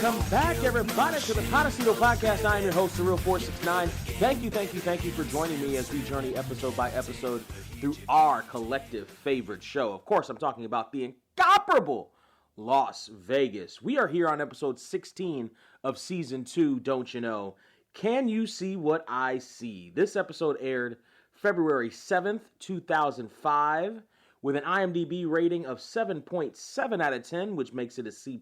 Welcome back, everybody, to the Podecito podcast. I am your host, The Real 469. Thank you for joining me as we journey episode by episode through our collective favorite show. Of course, I'm talking about the incomparable Las Vegas. We are here on episode 16 of season 2, Don't You Know? Can you see what I see? This episode aired February 7th, 2005, with an IMDb rating of 7.7 out of 10, which makes it a C+,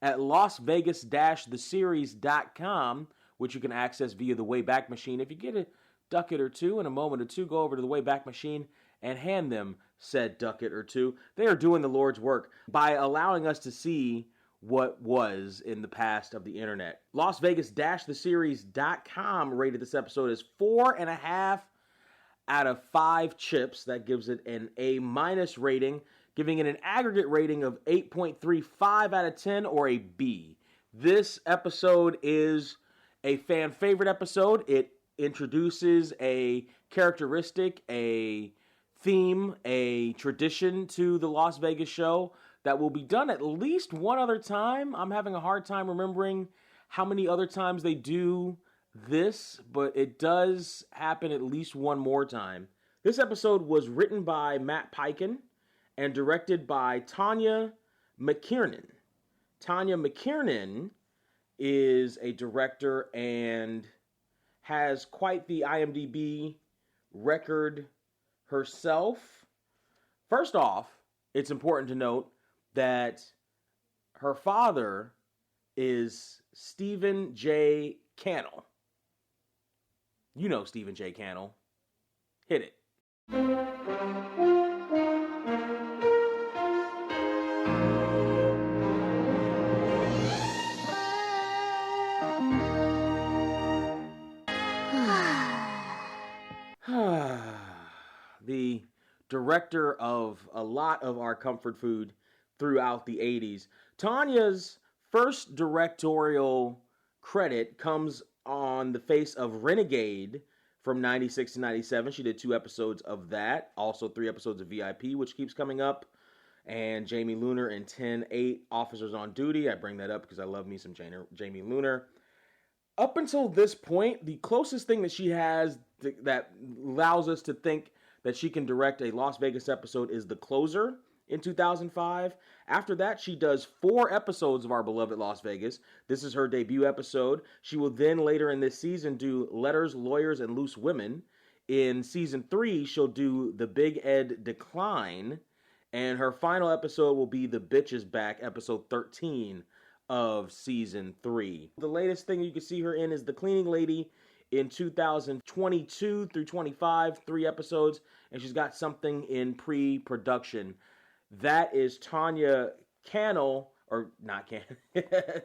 at LasVegas-theseries.com, which you can access via the Wayback Machine. If you get a ducat or two in a moment or two, go over to the Wayback Machine and hand them said ducat or two. They are doing the Lord's work by allowing us to see what was in the past of the internet. LasVegas-theseries.com rated this episode as 4.5 out of 5 chips. That gives it an A- rating, giving it an aggregate rating of 8.35 out of 10 or a B. This episode is a fan favorite episode. It introduces a characteristic, a theme, a tradition to the Las Vegas show that will be done at least one other time. I'm having a hard time remembering how many other times they do this, but it does happen at least one more time. This episode was written by Matt Peiken and directed by Tanya McKiernan. Tanya McKiernan is a director and has quite the IMDb record herself. First off, it's important to note that her father is Stephen J. Cannell. You know Stephen J. Cannell. Hit it. The director of a lot of our comfort food throughout the 80s. Tanya's first directorial credit comes on the face of Renegade from 96 to 97. She did 2 episodes of that. Also 3 episodes of VIP, which keeps coming up. And Jamie Luner in 10-8, Officers on Duty. I bring that up because I love me some Jamie Luner. Up until this point, the closest thing that she has that allows us to think that she can direct a Las Vegas episode is The Closer in 2005. After that, she does 4 episodes of Our Beloved Las Vegas. This is her debut episode. She will then later in this season do Letters, Lawyers, and Loose Women. In season 3, she'll do The Big Ed Decline. And her final episode will be The Bitch Is Back, episode 13 of season 3. The latest thing you can see her in is The Cleaning Lady in 2022 through 25, 3 episodes, and she's got something in pre-production. That is Tanya Cannell, or not Cannell,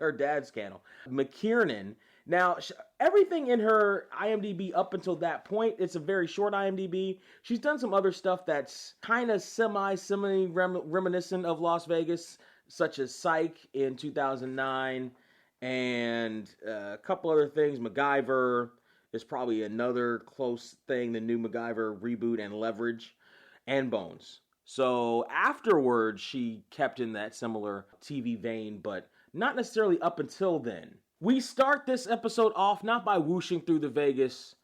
her dad's Cannell, McKiernan. Now, everything in her IMDb up until that point, it's a very short IMDb. She's done some other stuff that's kind of reminiscent of Las Vegas, such as Psych in 2009, and a couple other things. MacGyver is probably another close thing, the new MacGyver reboot, and Leverage, and Bones. So afterwards, she kept in that similar TV vein, but not necessarily up until then. We start this episode off not by whooshing through the Vegas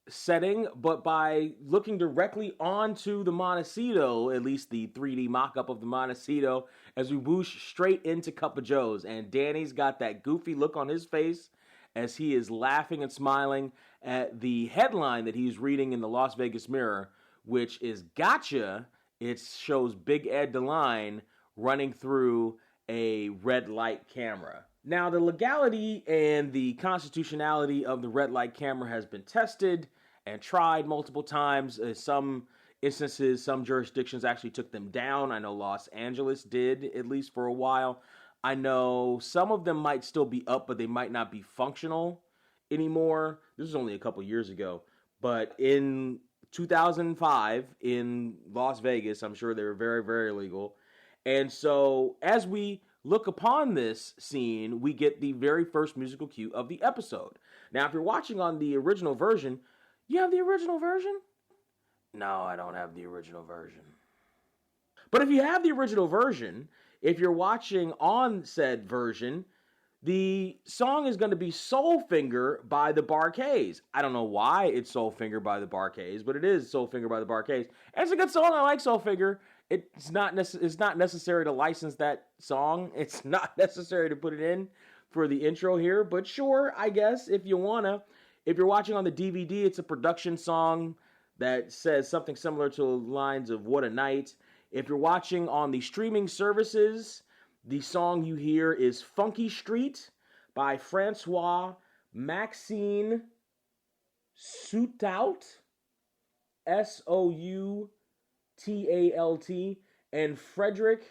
setting, but by looking directly onto the Montecito, at least the 3D mock-up of the Montecito, as we whoosh straight into Cup of Joe's. And Danny's got that goofy look on his face as he is laughing and smiling at the headline that he's reading in the Las Vegas Mirror, which is Gotcha. It shows Big Ed DeLine running through a red light camera. Now, the legality and the constitutionality of the red light camera has been tested and tried multiple times. Some instances, some jurisdictions actually took them down. I know Los Angeles did, at least for a while. I know some of them might still be up, but they might not be functional anymore. This was only a couple years ago. But in 2005 in Las Vegas, I'm sure they were very, very legal. And so as we look upon this scene, we get the very first musical cue of the episode. Now, if you're watching on the original version, you have the original version? No, I don't have the original version. But if you have the original version, if you're watching on said version, The song is going to be Soul Finger by the Bar-Kays. I don't know why it's Soul Finger by the Bar-Kays, but it is Soul Finger by the Bar-Kays. And it's a good song. I like Soul Finger. It's not necessary to license that song. It's not necessary to put it in for the intro here, but sure, I guess, if you wanna. If you're watching on the DVD, it's a production song that says something similar to the lines of What a Night. If you're watching on the streaming services, the song you hear is Funky Street by Francois Maxine Soutalt, Soutalt, and Frederick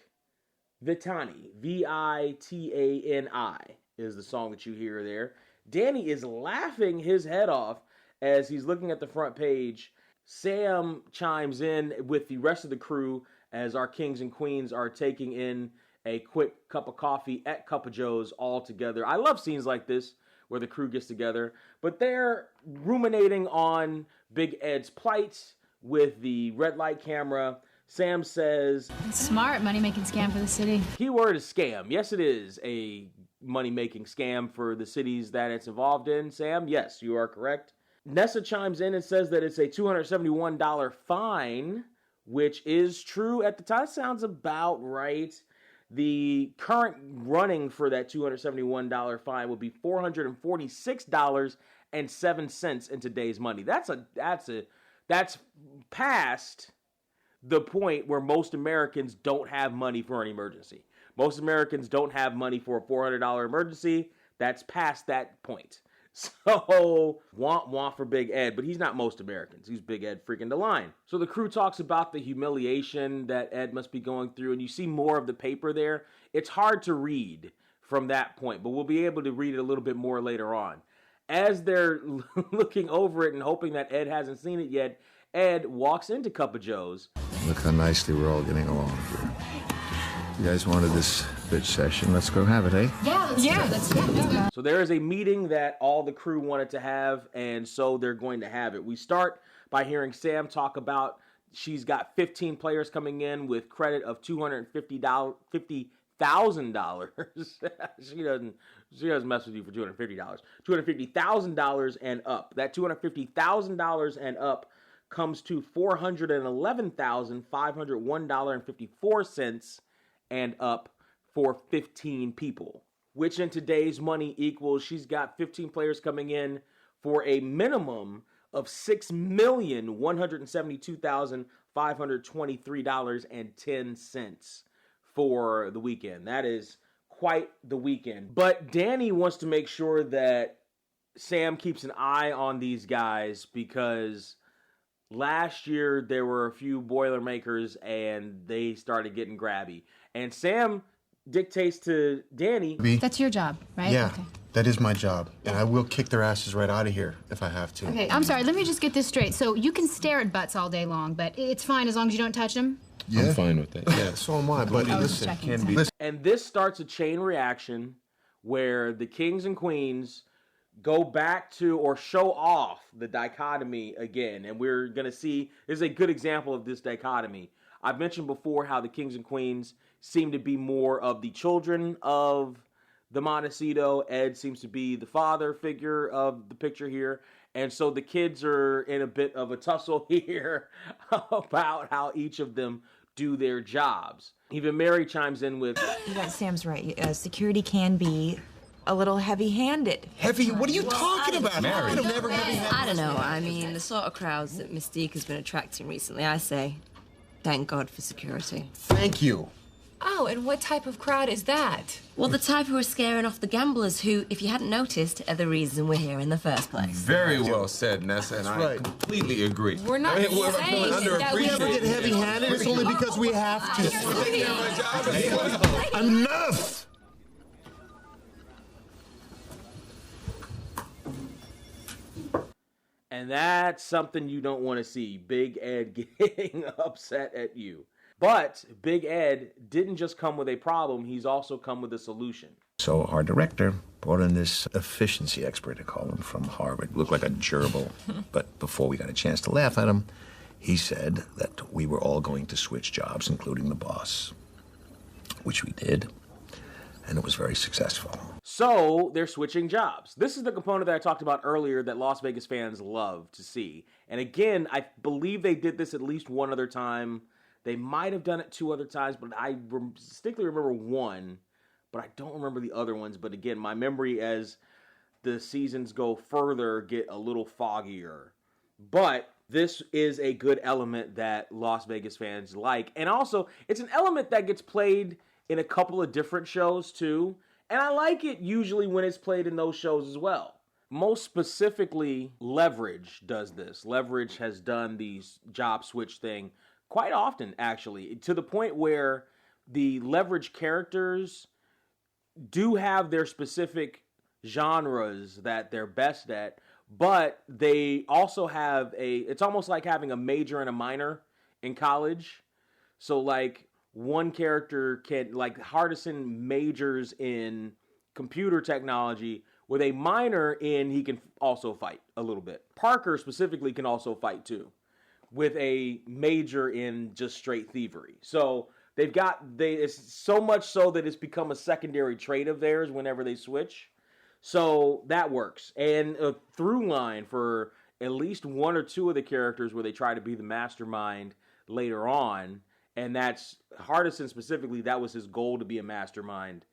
Vitani, Vitani, is the song that you hear there. Danny is laughing his head off as he's looking at the front page. Sam chimes in with the rest of the crew as our kings and queens are taking in a quick cup of coffee at Cup of Joe's all together. I love scenes like this where the crew gets together, but they're ruminating on Big Ed's plight with the red light camera. Sam says, Smart money-making scam for the city. Keyword is scam. Yes, it is a money-making scam for the cities that it's involved in, Sam. Yes, you are correct. Nessa chimes in and says that it's a $271 fine, which is true at the time. Sounds about right. The current running for that $271 fine would be $446.07 in today's money. That's past the point where most Americans don't have money for an emergency. Most Americans don't have money for a $400 emergency. That's past that point. So, want for Big Ed, but he's not most Americans. He's Big Ed freaking DeLine. So the crew talks about the humiliation that Ed must be going through, and you see more of the paper there. It's hard to read from that point, but we'll be able to read it a little bit more later on. As they're looking over it and hoping that Ed hasn't seen it yet, Ed walks into Cup of Joe's. Look how nicely we're all getting along here. You guys wanted this bitch session. Let's go have it, eh? Let's go. So there is a meeting that all the crew wanted to have, and so they're going to have it. We start by hearing Sam talk about she's got 15 players coming in with credit of $250,000. She doesn't mess with you for $250. $250,000 and up. That $250,000 and up comes to $411,501.54 and up for 15 people, which in today's money equals she's got 15 players coming in for a minimum of $6,172,523.10 for the weekend. That is quite the weekend. But Danny wants to make sure that Sam keeps an eye on these guys because last year there were a few Boilermakers and they started getting grabby. And Sam dictates to Danny, That's your job, right? Yeah, Okay. that is my job. And I will kick their asses right out of here if I have to. Okay, I'm sorry, let me just get this straight. So you can stare at butts all day long, but it's fine as long as you don't touch them? Yeah. I'm fine with that. Yeah, so am I. But I was listen, checking, can sorry. be. Listen. and this starts a chain reaction where the kings and queens go back to or show off the dichotomy again. And we're going to see, this is a good example of this dichotomy. I've mentioned before how the kings and queens seem to be more of the children of the Montecito. Ed seems to be the father figure of the picture here. And so the kids are in a bit of a tussle here about how each of them do their jobs. Even Mary chimes in with, Yeah, Sam's right. Security can be a little heavy-handed. Heavy? What are you talking about? Mary. I've never I don't know. I mean, the sort of crowds that Mystique has been attracting recently, I say, thank God for security. Thank you. Oh, and what type of crowd is that? Well, the type who are scaring off the gamblers who, if you hadn't noticed, are the reason we're here in the first place. Very well said, Nessa, and That's I right. completely agree. We're not saying that we Never get heavy-handed. It's only because we have to. Enough! and that's something you don't want to see. Big Ed getting upset at you. But Big Ed didn't just come with a problem, he's also come with a solution. So our director brought in this efficiency expert, I call him, from Harvard. Looked like a gerbil. But before we got a chance to laugh at him, he said that we were all going to switch jobs, including the boss, which we did. and it was very successful. So they're switching jobs. This is the component that I talked about earlier that Las Vegas fans love to see. And again, I believe they did this at least one other time. They might have done it 2 other times, but I distinctly remember one, but I don't remember the other ones. But again, my memory as the seasons go further get a little foggier. But this is a good element that Las Vegas fans like. And also, it's an element that gets played in a couple of different shows too. And I like it usually when it's played in those shows as well. Most specifically, Leverage does this. Leverage has done the job switch thing quite often, actually, to the point where the Leverage characters do have their specific genres that they're best at, but they also have it's almost like having a major and a minor in college. So like one character can, like Hardison majors in computer technology with a minor in he can also fight a little bit. Parker specifically can also fight too, with a major in just straight thievery. So it's so much so that it's become a secondary trait of theirs whenever they switch. So that works. And a through line for at least 1 or 2 of the characters where they try to be the mastermind later on. And that's Hardison specifically, that was his goal, to be a mastermind.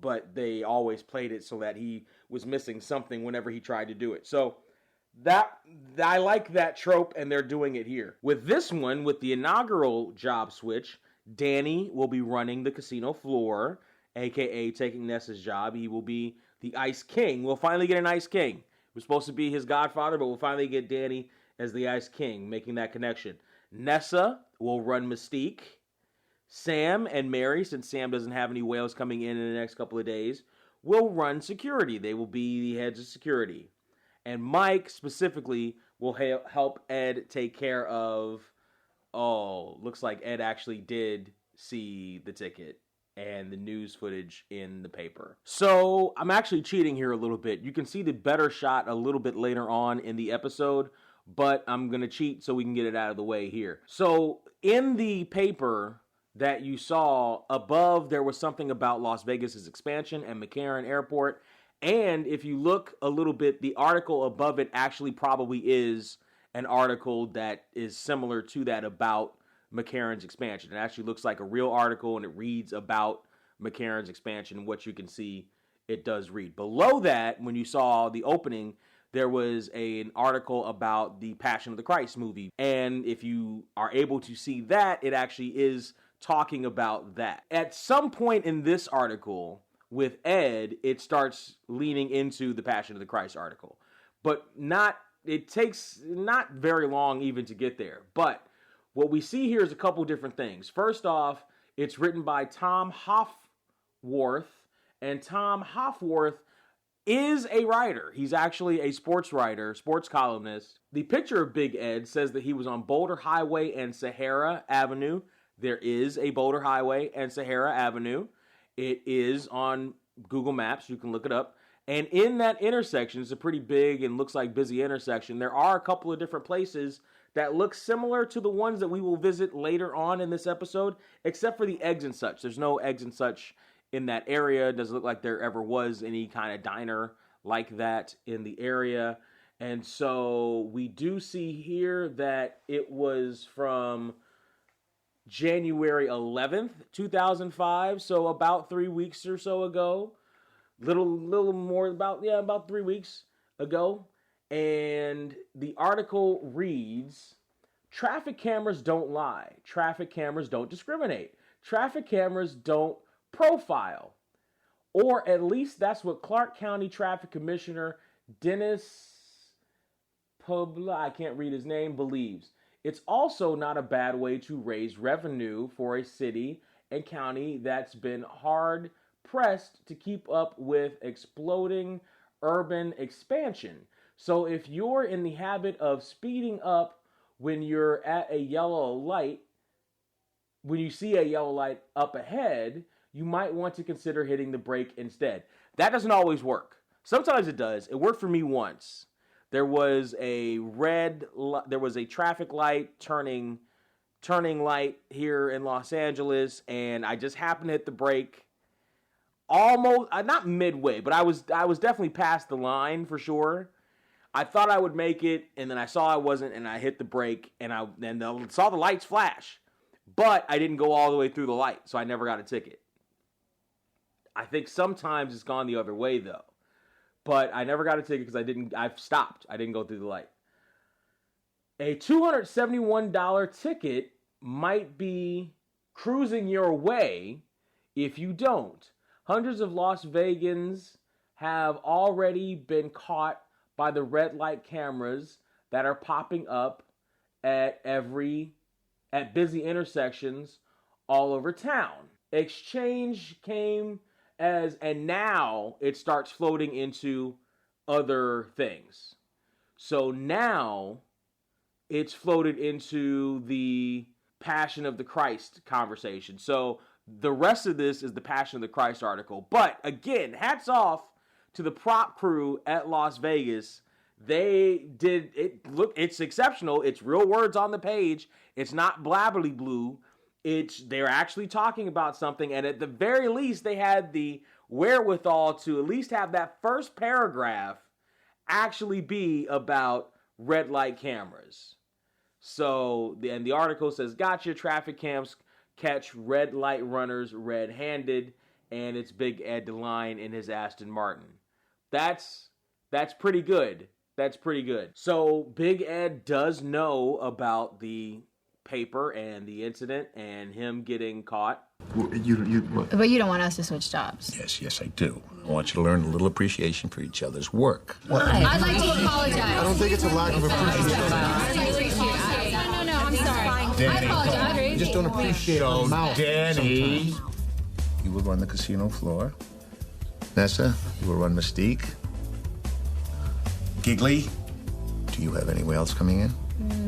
But they always played it so that he was missing something whenever he tried to do it. So that I like that trope, and they're doing it here. With this one, with the inaugural job switch, Danny will be running the casino floor, a.k.a. taking Nessa's job. He will be the Ice King. We'll finally get an Ice King. It was supposed to be his godfather, but we'll finally get Danny as the Ice King, making that connection. Nessa will run Mystique. Sam and Mary, since Sam doesn't have any whales coming in the next couple of days, will run security. They will be the heads of security. And Mike, specifically, will help Ed take care of... Oh, looks like Ed actually did see the ticket and the news footage in the paper. So, I'm actually cheating here a little bit. You can see the better shot a little bit later on in the episode, but I'm going to cheat so we can get it out of the way here. So, in the paper that you saw above, there was something about Las Vegas's expansion and McCarran Airport. And if you look a little bit, the article above it actually probably is an article that is similar to that about McCarran's expansion. It actually looks like a real article, and it reads about McCarran's expansion. And what you can see, it does read. Below that, when you saw the opening, there was an article about the Passion of the Christ movie. And if you are able to see that, it actually is talking about that. At some point in this article with Ed, it starts leaning into the Passion of the Christ article. But it takes not very long even to get there. But what we see here is a couple different things. First off, it's written by Tom Hoffworth, and Tom Hoffworth is a writer. He's actually a sports writer, sports columnist. The picture of Big Ed says that he was on Boulder Highway and Sahara Avenue. There is a Boulder Highway and Sahara Avenue. It is on Google Maps. You can look it up. And in that intersection, it's a pretty big and looks like busy intersection. There are a couple of different places that look similar to the ones that we will visit later on in this episode, except for the eggs and such. There's no eggs and such in that area. It doesn't look like there ever was any kind of diner like that in the area. And so we do see here that it was from January 11th, 2005, so about 3 weeks or so ago. Little more, about 3 weeks ago. And the article reads, traffic cameras don't lie. Traffic cameras don't discriminate. Traffic cameras don't profile. Or at least that's what Clark County Traffic Commissioner Dennis Publa, I can't read his name, believes. It's also not a bad way to raise revenue for a city and county that's been hard pressed to keep up with exploding urban expansion. So if you're in the habit of speeding up when you're at a yellow light, when you see a yellow light up ahead, you might want to consider hitting the brake instead. That doesn't always work. Sometimes it does. It worked for me once. There was a traffic light turning light here in Los Angeles, and I just happened to hit the brake. almost not midway, but I was definitely past the line for sure. I thought I would make it, and then I saw I wasn't, and I hit the brake, and I saw the lights flash, but I didn't go all the way through the light, so I never got a ticket. I think sometimes it's gone the other way though, but I never got a ticket because I've stopped. I didn't go through the light. A $271 ticket might be cruising your way if you don't. Hundreds of Las Vegans have already been caught by the red light cameras that are popping up at busy intersections all over town. Exchange came and now it starts floating into other things. So now it's floated into the Passion of the Christ conversation. So the rest of this is the Passion of the Christ article. But again, hats off to the prop crew at Las Vegas. They did it. Look, it's exceptional. It's real words on the page. It's not blabbly blue. They're actually talking about something. And at the very least, they had the wherewithal to at least have that first paragraph actually be about red light cameras. So, and the article says, gotcha, traffic cams catch red light runners red-handed, and it's Big Ed DeLine in his Aston Martin. That's pretty good. That's pretty good. So, Big Ed does know about the paper and the incident and him getting caught. What? But you don't want us to switch jobs. Yes, I do. I want you to learn a little appreciation for each other's work. I'd like to apologize. I don't think it's a lack of appreciation. No, I'm sorry. Danny. I apologize. You just don't appreciate the mouth. Danny. sometimes. You will run the casino floor. Nessa, you will run Mystique. Giggly, do you have anyone else coming in?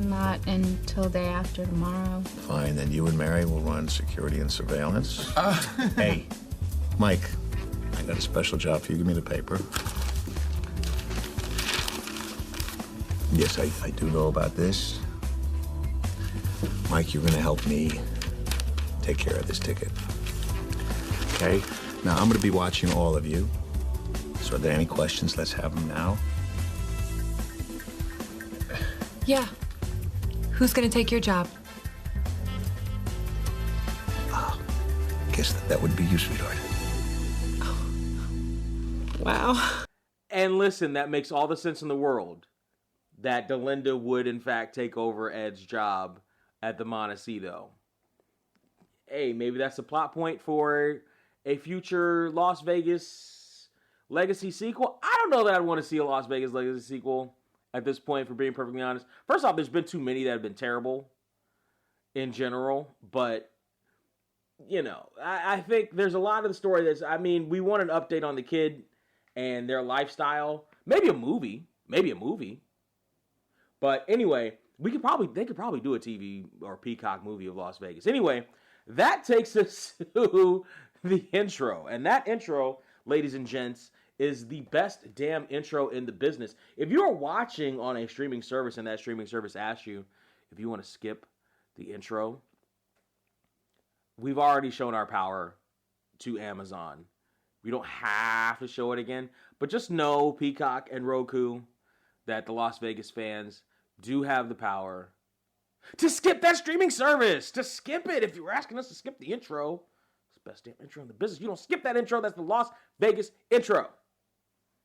Not until day after tomorrow. Fine, then you and Mary will run security and surveillance. Hey, Mike, I got a special job for you. Give me the paper. Yes, I do know about this. Mike, you're gonna help me take care of this ticket. Okay? Now, I'm gonna be watching all of you. So are there any questions? Let's have them now. Yeah. Who's gonna take your job? Guess that would be you, sweetheart. Wow. And listen, that makes all the sense in the world that Delinda would, in fact, take over Ed's job at the Montecito. Hey, maybe that's a plot point for a future Las Vegas Legacy sequel. I don't know that I'd want to see a Las Vegas Legacy sequel at this point, for being perfectly honest. First off, there's been too many that have been terrible in general, but you know, I think there's a lot of the story that's, I mean, we want an update on the kid and their lifestyle. Maybe a movie. But anyway, they could probably do a TV or Peacock movie of Las Vegas. Anyway, that takes us to the intro. And that intro, ladies and gents, is the best damn intro in the business. If you are watching on a streaming service and that streaming service asks you if you want to skip the intro, we've already shown our power to Amazon. We don't have to show it again, but just know, Peacock and Roku, that the Las Vegas fans do have the power to skip that streaming service. To skip it. If you were asking us to skip the intro, it's the best damn intro in the business. You don't skip that intro. That's the Las Vegas intro.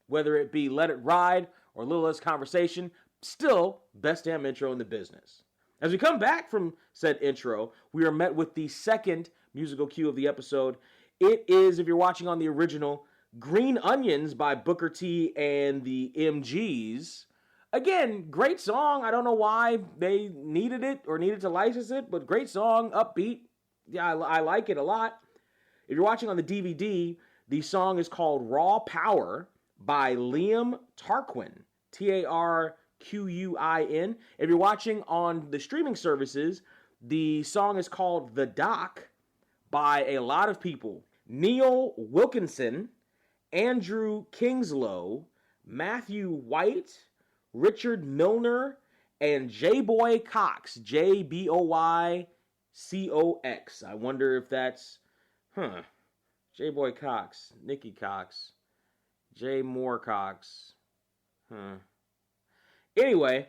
Whether it be Let It Ride or Little Less Conversation, still best damn intro in the business. As we come back from said intro, we are met with the second musical cue of the episode. It is, if you're watching on the original, Green Onions by Booker T and the MGs. Again, great song. I don't know why they needed it or needed to license it, but great song, upbeat. Yeah, I like it a lot. If you're watching on the DVD, the song is called Raw Power by Liam Tarquin, Tarquin. If you're watching on the streaming services, the song is called The Doc by a lot of people. Neil Wilkinson, Andrew Kingslow, Matthew White, Richard Milner, and J-Boy Cox, Jboycox. I wonder if that's, J-Boy Cox, Nikki Cox, J. Moore Cox. Anyway,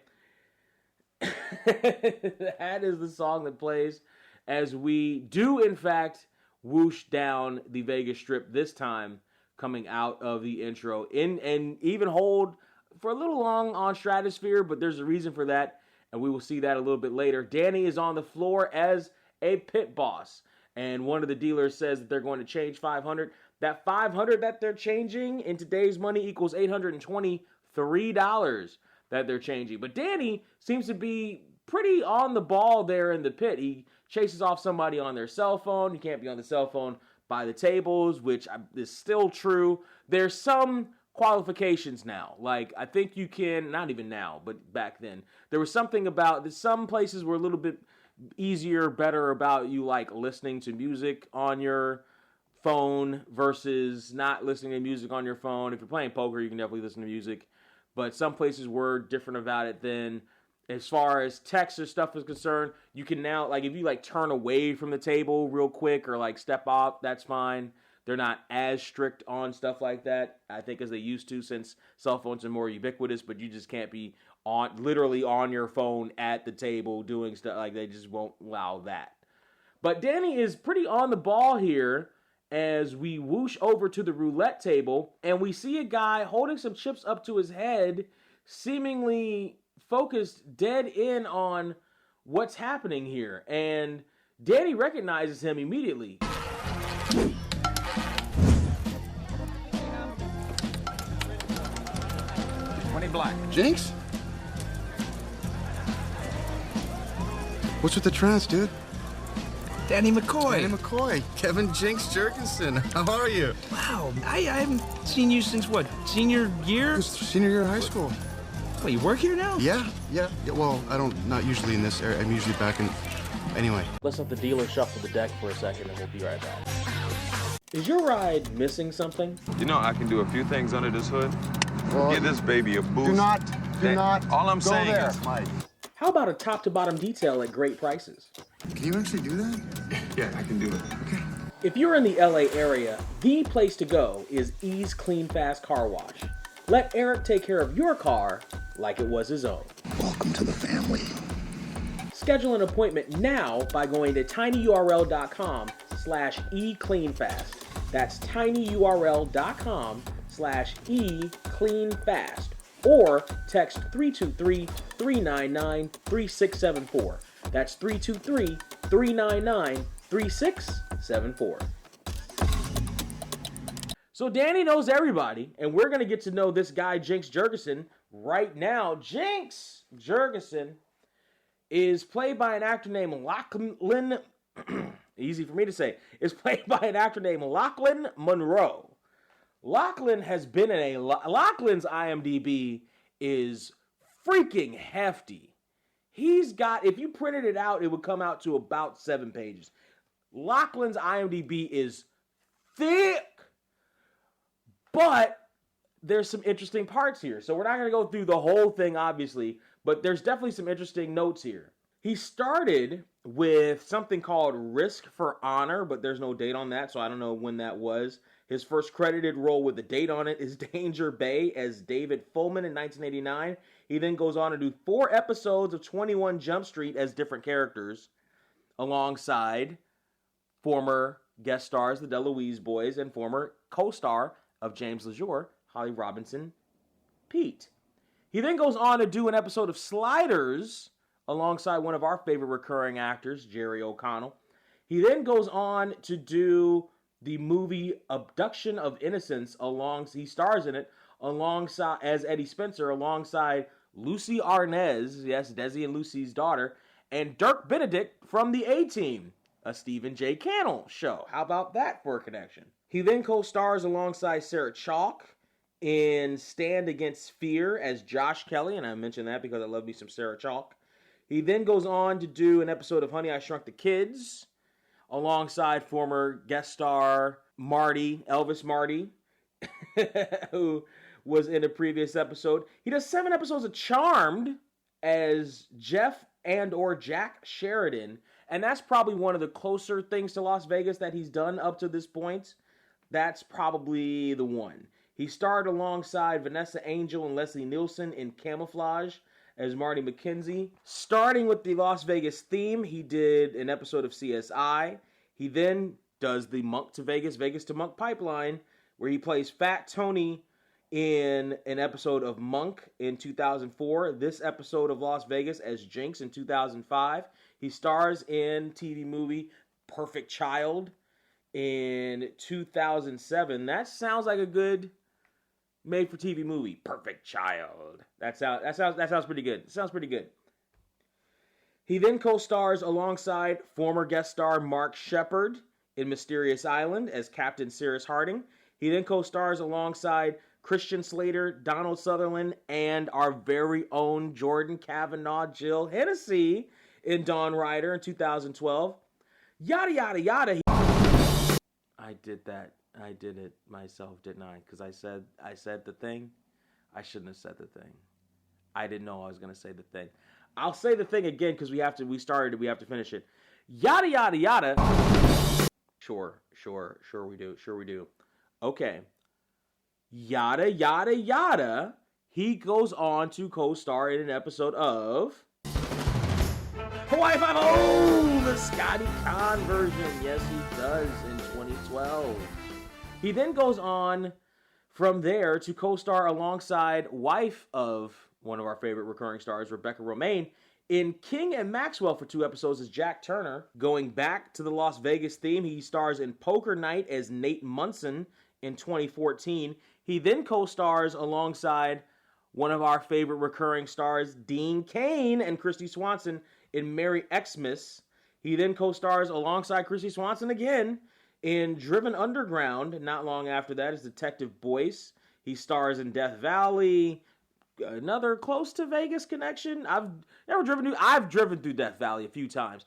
that is the song that plays as we do, in fact, whoosh down the Vegas Strip this time, coming out of the intro, and even hold for a little long on Stratosphere, but there's a reason for that, and we will see that a little bit later. Danny is on the floor as a pit boss, and one of the dealers says that they're going to change $500. That $500 that they're changing in today's money equals $823 that they're changing. But Danny seems to be pretty on the ball there in the pit. He chases off somebody on their cell phone. You can't be on the cell phone by the tables, which is still true. There's some qualifications now. Like, I think you can, not even now, but back then, there was something about, some places were a little bit easier, better about you, like, listening to music on your phone versus not listening to music on your phone. If you're playing poker, you can definitely listen to music. But some places were different about it then. As far as text or stuff is concerned, you can now, like, if you, like, turn away from the table real quick or, like, step off, that's fine. They're not as strict on stuff like that, I think, as they used to, since cell phones are more ubiquitous, but you just can't be literally on your phone at the table doing stuff. Like, they just won't allow that. But Danny is pretty on the ball here as we whoosh over to the roulette table, and we see a guy holding some chips up to his head, seemingly focused dead in on what's happening here. And Danny recognizes him immediately. Black. Jinx? What's with the trance, dude? Danny McCoy. Danny McCoy. Kevin Jinx Jurgensen. How are you? Wow, I haven't seen you since what, senior year? It was senior year of high school. Well, you work here now? Yeah. Well, not usually in this area. I'm usually back in... Anyway. Let's let the dealer shuffle the deck for a second and we'll be right back. Is your ride missing something? You know I can do a few things under this hood. Well, Give this baby a boost. Do not All I'm go saying there, is, Mike. How about a top-to-bottom detail at great prices? Can you actually do that? yeah, I can do it. Okay. If you're in the LA area, the place to go is Ease Clean Fast Car Wash. Let Eric take care of your car like it was his own. Welcome to the family. Schedule an appointment now by going to tinyurl.com/ecleanfast. That's tinyurl.com/ecleanfast. Or text 323-399-3674. That's 323-399-3674. So Danny knows everybody, and we're going to get to know this guy, Jinx Jurgensen, right now. Jinx Jurgensen is played by an actor named Lachlan, easy for me to say, is played by an actor named Lachlan Monroe. Lachlan has been in Lachlan's IMDb is freaking hefty. He's got, if you printed it out, it would come out to about 7 pages. Lachlan's IMDb is thick, but there's some interesting parts here. So we're not going to go through the whole thing, obviously, but there's definitely some interesting notes here. He started with something called Risk for Honor, but there's no date on that, so I don't know when that was. His first credited role with a date on it is Danger Bay as David Fullman in 1989. He then goes on to do 4 episodes of 21 Jump Street as different characters, alongside former guest stars, the DeLuise Boys, and former co-star of James LeJour, Holly Robinson Pete. He then goes on to do an episode of Sliders alongside one of our favorite recurring actors, Jerry O'Connell. He then goes on to do the movie Abduction of Innocence, he stars in it alongside as Eddie Spencer, alongside Lucy Arnaz, yes, Desi and Lucy's daughter, and Dirk Benedict from the A-Team, a Stephen J. Cannell show. How about that for a connection? He then co-stars alongside Sarah Chalke in Stand Against Fear as Josh Kelly, and I mention that because I love me some Sarah Chalke. He then goes on to do an episode of Honey, I Shrunk the Kids, alongside former guest star Marty, Elvis Marty, who was in a previous episode. He does 7 episodes of Charmed as Jeff and or Jack Sheridan, and that's probably one of the closer things to Las Vegas that he's done up to this point. That's probably the one. He starred alongside Vanessa Angel and Leslie Nielsen in Camouflage as Marty McKenzie. Starting with the Las Vegas theme, he did an episode of CSI. He then does the Monk to Vegas, Vegas to Monk pipeline, where he plays Fat Tony in an episode of Monk in 2004. This episode of Las Vegas as Jinx in 2005. He stars in TV movie Perfect Child in 2007. That sounds like a good made-for-TV movie. Perfect Child. That sounds pretty good. It sounds pretty good. He then co-stars alongside former guest star Mark Shepard in Mysterious Island as Captain Cyrus Harding. He then co-stars alongside Christian Slater, Donald Sutherland, and our very own Jordan Kavanaugh, Jill Hennessy in Dawn Rider in 2012. Yada, yada, yada. I did that. I did it myself, didn't I? Because I said the thing. I shouldn't have said the thing. I didn't know I was going to say the thing. I'll say the thing again because we have to finish it. Yada, yada, yada. Sure we do. Okay. Yada, yada, yada. He goes on to co-star in an episode of Hawaii Five-0, the Scotty Conn version. Yes, he does in 2012. He then goes on from there to co-star alongside wife of one of our favorite recurring stars, Rebecca Romaine, in King and Maxwell for 2 episodes as Jack Turner. Going back to the Las Vegas theme, he stars in Poker Night as Nate Munson in 2014. He then co-stars alongside one of our favorite recurring stars, Dean Cain, and Christy Swanson in Merry Xmas. He then co-stars alongside Christy Swanson again in Driven Underground. Not long after that is Detective Boyce. He stars in Death Valley. Another close to Vegas connection. I've driven through Death Valley a few times.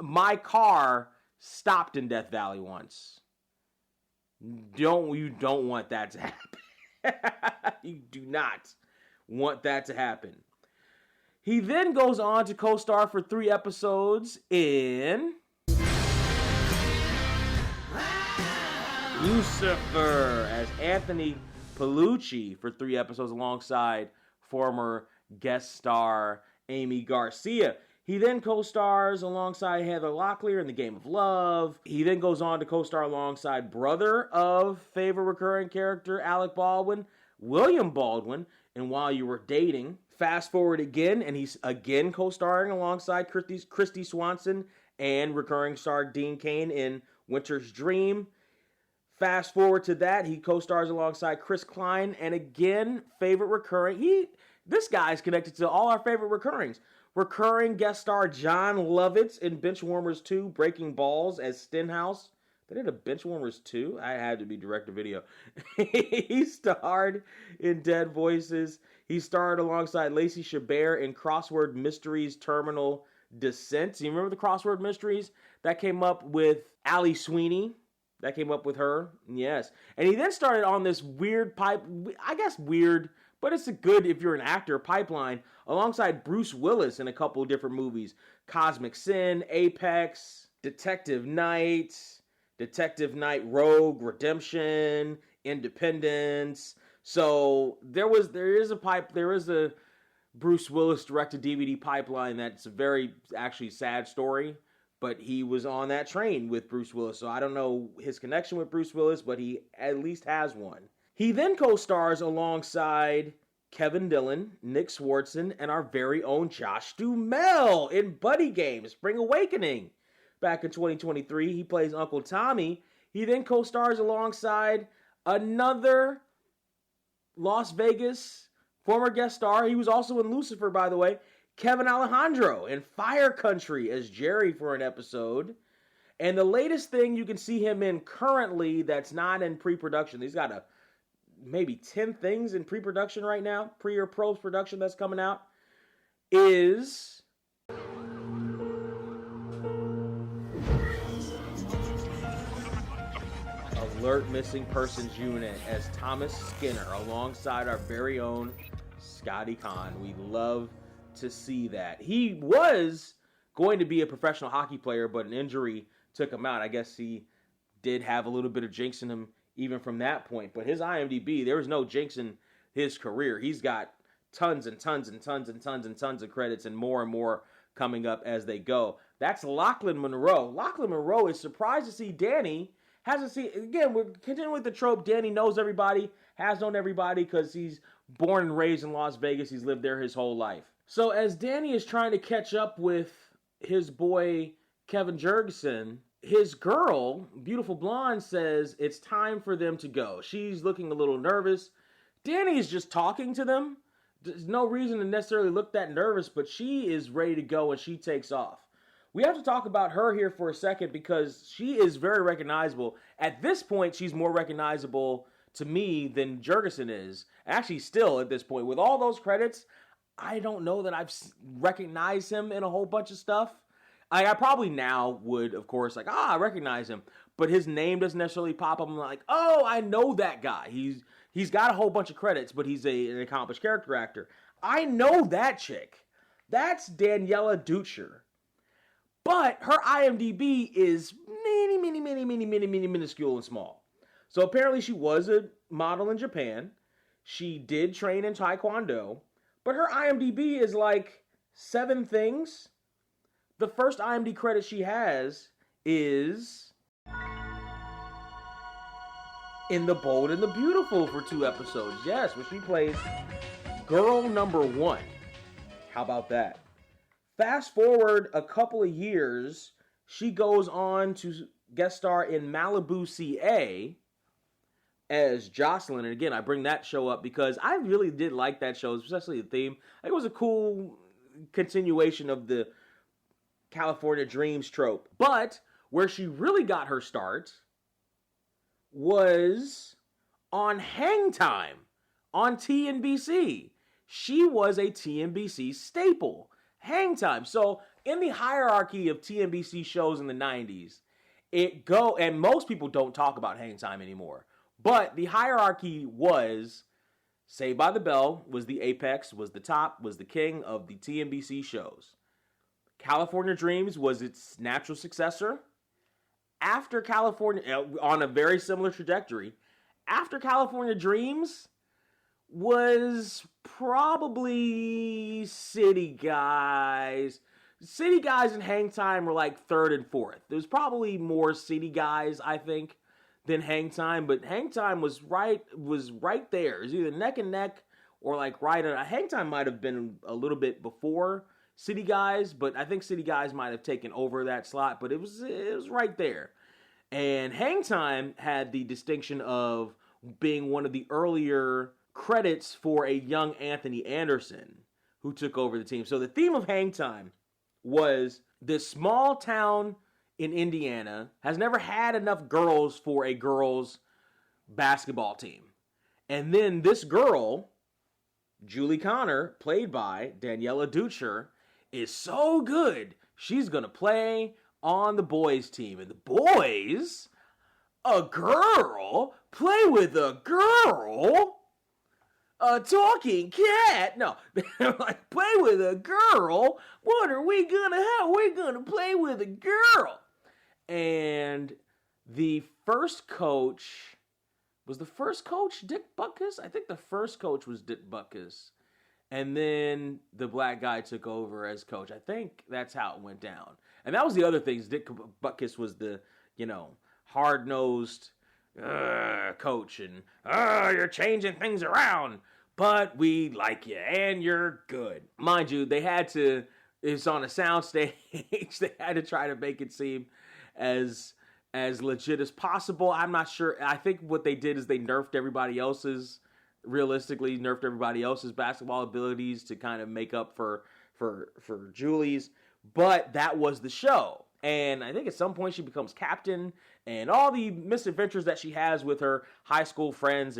My car stopped in Death Valley once. You don't want that to happen. You do not want that to happen. He then goes on to co-star for 3 episodes in Lucifer as Anthony Paolucci for 3 episodes alongside former guest star Amy Garcia. He then co-stars alongside Heather Locklear in The Game of Love. He then goes on to co-star alongside brother of favorite recurring character Alec Baldwin, William Baldwin, in While You Were Dating. Fast forward again, and he's again co-starring alongside Christy Swanson and recurring star Dean Cain in Winter's Dream. Fast forward to that, he co-stars alongside Chris Klein, and again, favorite recurring. This guy's connected to all our favorite recurrings. Recurring guest star John Lovitz in Benchwarmers 2, Breaking Balls as Stenhouse. They did a Benchwarmers 2? I had to be direct-to-video. He starred in Dead Voices. He starred alongside Lacey Chabert in Crossword Mysteries Terminal Descent. You remember the Crossword Mysteries? That came up with Allie Sweeney. That came up with her. Yes. And he then started on this weird but it's a good if you're an actor pipeline alongside Bruce Willis in a couple of different movies. Cosmic Sin, Apex, Detective Night Rogue, Redemption, Independence. So there is a Bruce Willis direct-to-DVD pipeline that's a very actually sad story, but he was on that train with Bruce Willis. So I don't know his connection with Bruce Willis, but he at least has one. He then co-stars alongside Kevin Dillon, Nick Swardson, and our very own Josh Duhamel in Buddy Game, Spring Awakening. Back in 2023, he plays Uncle Tommy. He then co-stars alongside another Las Vegas former guest star. He was also in Lucifer, by the way, Kevin Alejandro in Fire Country as Jerry for an episode. And the latest thing you can see him in currently that's not in pre-production, he's got maybe 10 things in pre-production right now, pre or post-production that's coming out, is Alert Missing Persons Unit as Thomas Skinner alongside our very own Scotty Conn. We love to see that. He was going to be a professional hockey player, but an injury took him out. I guess he did have a little bit of jinx in him even from that point. But his IMDb, there was no Jinx in his career. He's got tons and tons and tons and tons and tons of credits, and more coming up as they go. That's Lachlan Monroe. Lachlan Monroe is surprised to see Danny hasn't seen. Again, we're continuing with the trope. Danny knows everybody, has known everybody because he's born and raised in Las Vegas. He's lived there his whole life. So as Danny is trying to catch up with his boy Kevin Jurgensen, his girl, beautiful blonde, says it's time for them to go. She's looking a little nervous. Danny is just talking to them. There's no reason to necessarily look that nervous, but she is ready to go and she takes off. We have to talk about her here for a second because she is very recognizable. At this point, she's more recognizable to me than Jurgensen is. Actually, still at this point, with all those credits, I don't know that I've recognized him in a whole bunch of stuff. I probably now would, of course, like, I recognize him. But his name doesn't necessarily pop up. I'm like, oh, I know that guy. He's got a whole bunch of credits, but he's an accomplished character actor. I know that chick. That's Daniela Dutcher. But her IMDb is mini minuscule and small. So apparently she was a model in Japan. She did train in Taekwondo. But her IMDb is like 7 things. The first IMDb credit she has is in The Bold and the Beautiful for 2 episodes. Yes, where she plays girl number 1. How about that? Fast forward a couple of years, she goes on to guest star in Malibu CA as Jocelyn. And again, I bring that show up because I really did like that show, especially the theme. It was a cool continuation of the California Dreams trope. But where she really got her start was on Hang Time on TNBC. She was a TNBC staple. Hang Time. So in the hierarchy of TNBC shows in the 90s, and most people don't talk about Hang Time anymore, but the hierarchy was Saved by the Bell was the apex, was the top, was the king of the TNBC shows. California Dreams was its natural successor. After California, on a very similar trajectory, after California Dreams was probably City Guys. City Guys and Hang Time were like 3rd and 4th. There's probably more City Guys, I think, than Hang Time, but Hang Time was right there. It was either neck and neck or like right on. Hang Time might have been a little bit before City Guys, but I think City Guys might have taken over that slot, but it was right there. And Hang Time had the distinction of being one of the earlier credits for a young Anthony Anderson who took over the team. So the theme of Hang Time was this small town in Indiana has never had enough girls for a girls basketball team. And then this girl, Julie Connor, played by Daniela Dutcher, is so good, she's going to play on the boys team. And the boys, a girl, play with a girl? A talking cat? No, they're like, play with a girl? What are we gonna have? We're gonna play with a girl. And the first coach, was the first coach Dick Butkus? I think the first coach was Dick Butkus. And then the black guy took over as coach. I think that's how it went down. And that was the other thing. Dick Butkus was the, hard-nosed coach. And, you're changing things around. But we like you, and you're good. Mind you, it's on a sound stage. They had to try to make it seem as legit as possible. I'm not sure. I think what they did is they nerfed everybody else's basketball abilities to kind of make up for Julie's. But that was the show. And I think at some point she becomes captain, and all the misadventures that she has with her high school friends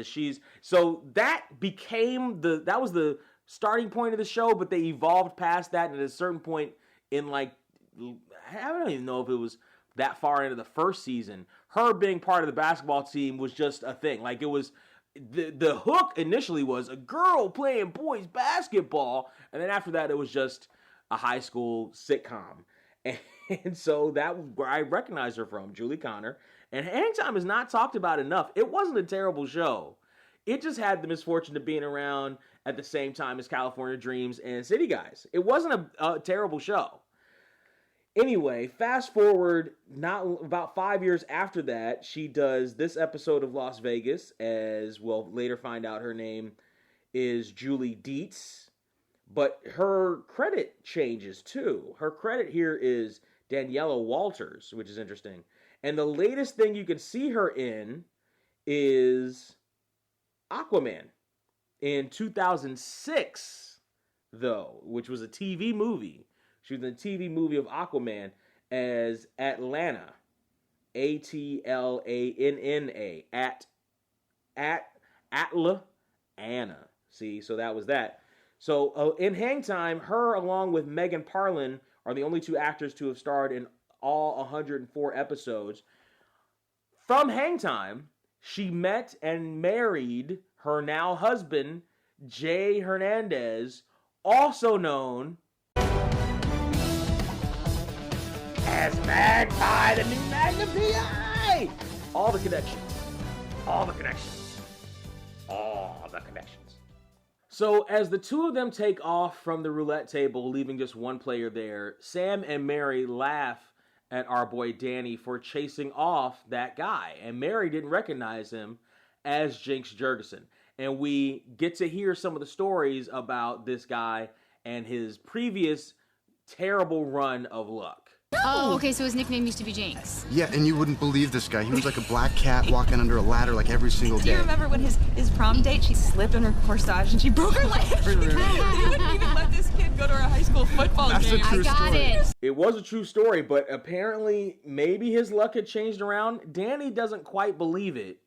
so that was the starting point of the show, but they evolved past that, and at a certain point in I don't even know if it was that far into the first season, her being part of the basketball team was just a thing. Like, it was the hook initially was a girl playing boys basketball, and then after that it was just a high school sitcom. And so that where I recognize her from, Julie Connor. And Hang Time is not talked about enough. It wasn't a terrible show. It just had the misfortune of being around at the same time as California Dreams and City Guys. It wasn't a terrible show. Anyway, fast forward, not about 5 years after that, she does this episode of Las Vegas, as we'll later find out her name is Julie Dietz. But her credit changes too. Her credit here is Daniela Walters, which is interesting. And the latest thing you can see her in is Aquaman in 2006, though, which was a TV movie. She was in the TV movie of Aquaman as Atlanta. Atlanna. Atla Anna. See, so that was that. So in Hang Time, her along with Megan Parlin are the only two actors to have starred in all 104 episodes. From Hang Time, she met and married her now husband, Jay Hernandez, also known as Magpie, the new Magnum PI. All the connections. So as the two of them take off from the roulette table, leaving just one player there, Sam and Mary laugh at our boy Danny for chasing off that guy. And Mary didn't recognize him as Jinx Jurgensen. And we get to hear some of the stories about this guy and his previous terrible run of luck. Oh, okay, so his nickname used to be Jinx. Yeah, and you wouldn't believe this guy. He was like a black cat walking under a ladder like every single day. Do you remember when his prom date, she slipped on her corsage and she broke her leg? They wouldn't even let this kid go to our high school football That's game. a true I got story. it. It was a true story, but apparently maybe his luck had changed around. Danny doesn't quite believe it,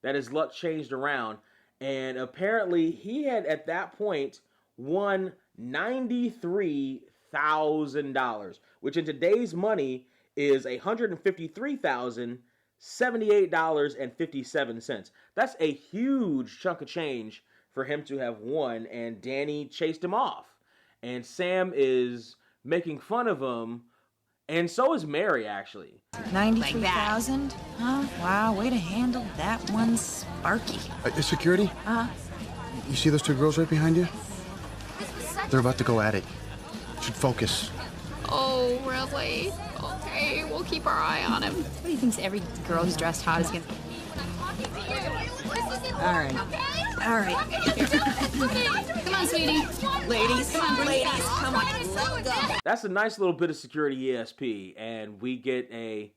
that his luck changed around. And apparently he had at that point won $93,000, which in today's money is $153,078.57. That's a huge chunk of change for him to have won, and Danny chased him off. And Sam is making fun of him, and so is Mary, actually. 93,000? Huh? Wow, way to handle that one, Sparky. Security? You see those two girls right behind you? They're about to go at it. Should focus. Oh, really? Okay, we'll keep our eye on him. What do you think every girl who's dressed hot is gonna... All right. Come on, sweetie. Ladies, come on, let's go. That's a nice little bit of security ESP, and we get a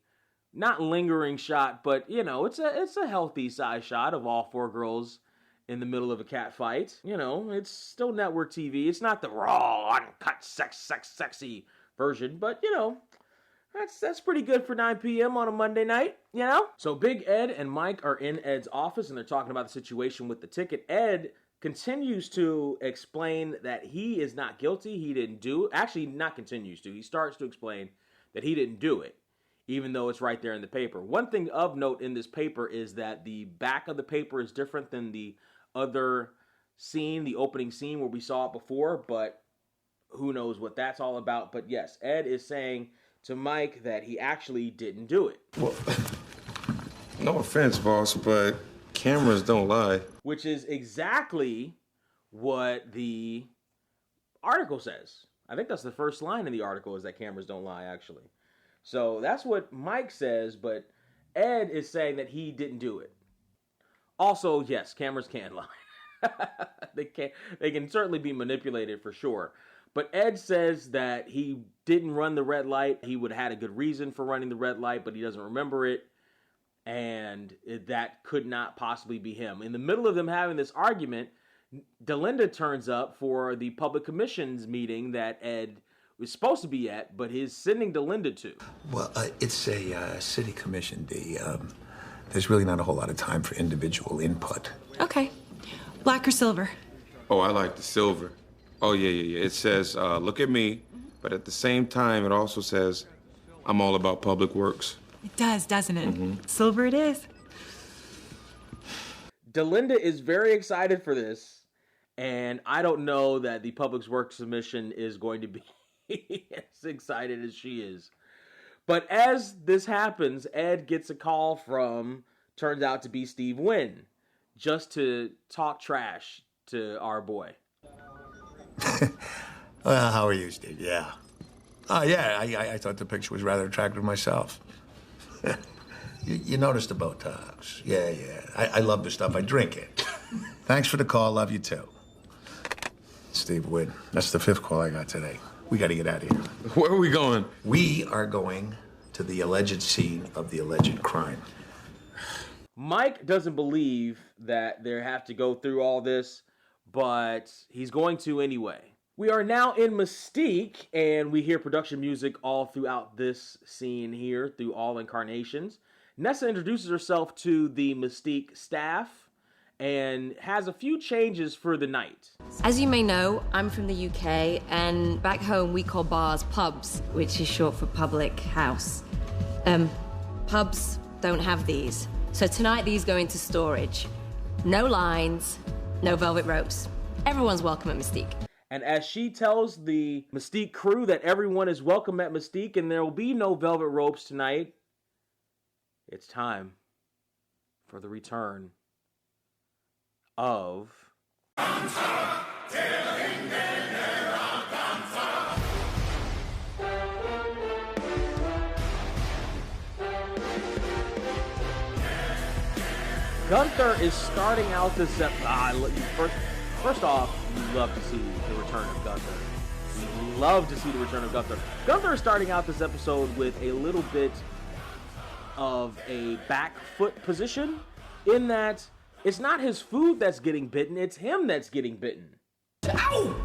not lingering shot, but you know, it's a healthy size shot of all four girls in the middle of a cat fight. You know, it's still network TV. It's not the raw, uncut, sexy version, but you know, that's pretty good for 9 p.m. on a Monday night, you know? So Big Ed and Mike are in Ed's office, and they're talking about the situation with the ticket. Ed continues to explain that he is not guilty. He didn't do it. Actually, not continues to. He starts to explain that he didn't do it, even though it's right there in the paper. One thing of note in this paper is that the back of the paper is different than the other scene, the opening scene where we saw it before, but who knows what that's all about. But yes, Ed is saying to Mike that he actually didn't do it. Well, no offense, boss, but cameras don't lie. Which is exactly what the article says. I think that's the first line in the article, is that cameras don't lie, actually. So that's what Mike says, but Ed is saying that he didn't do it. Also, yes, cameras can lie. They can certainly be manipulated for sure. But Ed says that he didn't run the red light. He would have had a good reason for running the red light, but he doesn't remember it. And that could not possibly be him. In the middle of them having this argument, Delinda turns up for the public commissions meeting that Ed was supposed to be at, but he's sending Delinda to. Well, it's a city commission, D. There's really not a whole lot of time for individual input. Okay. Black or silver? Oh, I like the silver. Oh, yeah. It says, look at me, but at the same time, it also says, I'm all about public works. It does, doesn't it? Silver it is. Delinda is very excited for this, and I don't know that the Public Works Commission is going to be as excited as she is. But as this happens, Ed gets a call from, turns out to be Steve Wynn, just to talk trash to our boy. Well, how are you, Steve? Yeah. Oh, yeah, I thought the picture was rather attractive myself. You noticed the Botox. Yeah. I love the stuff. I drink it. Thanks for the call. Love you, too. Steve Wood, that's the 5th call I got today. We got to get out of here. Where are we going? We are going to the alleged scene of the alleged crime. Mike doesn't believe that they have to go through all this, but he's going to anyway. We are now in Mystique, and we hear production music all throughout this scene here, through all incarnations. Nessa introduces herself to the Mystique staff and has a few changes for the night. As you may know, I'm from the UK, and back home we call bars pubs, which is short for public house. Pubs don't have these. So tonight these go into storage. No lines, no velvet ropes. Everyone's welcome at Mystique. And as she tells the Mystique crew that everyone is welcome at Mystique and there will be no velvet ropes tonight, it's time for the return of... Gunther is starting out this first off, you love to see the return of Gunther. We love to see the return of Gunther. Gunther is starting out this episode with a little bit of a back foot position, in that it's not his food that's getting bitten, it's him that's getting bitten. Ow!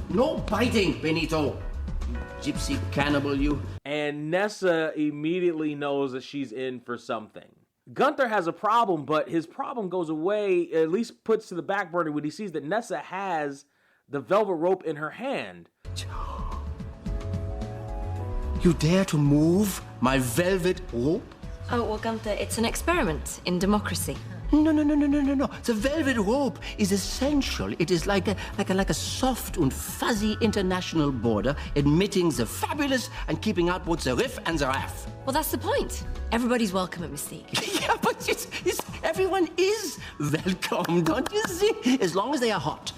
No biting, Benito. You gypsy cannibal, you. And Nessa immediately knows that she's in for something. Gunther has a problem, but his problem goes away, at least puts to the back burner when he sees that Nessa has the velvet rope in her hand. You dare to move my velvet rope? Oh, well, Gunther, it's an experiment in democracy. No. The velvet rope is essential. It is like a soft and fuzzy international border, admitting the fabulous and keeping out both the riff and the raff. Well, that's the point. Everybody's welcome at Mystique. Yeah, but everyone is welcome, don't you see? As long as they are hot.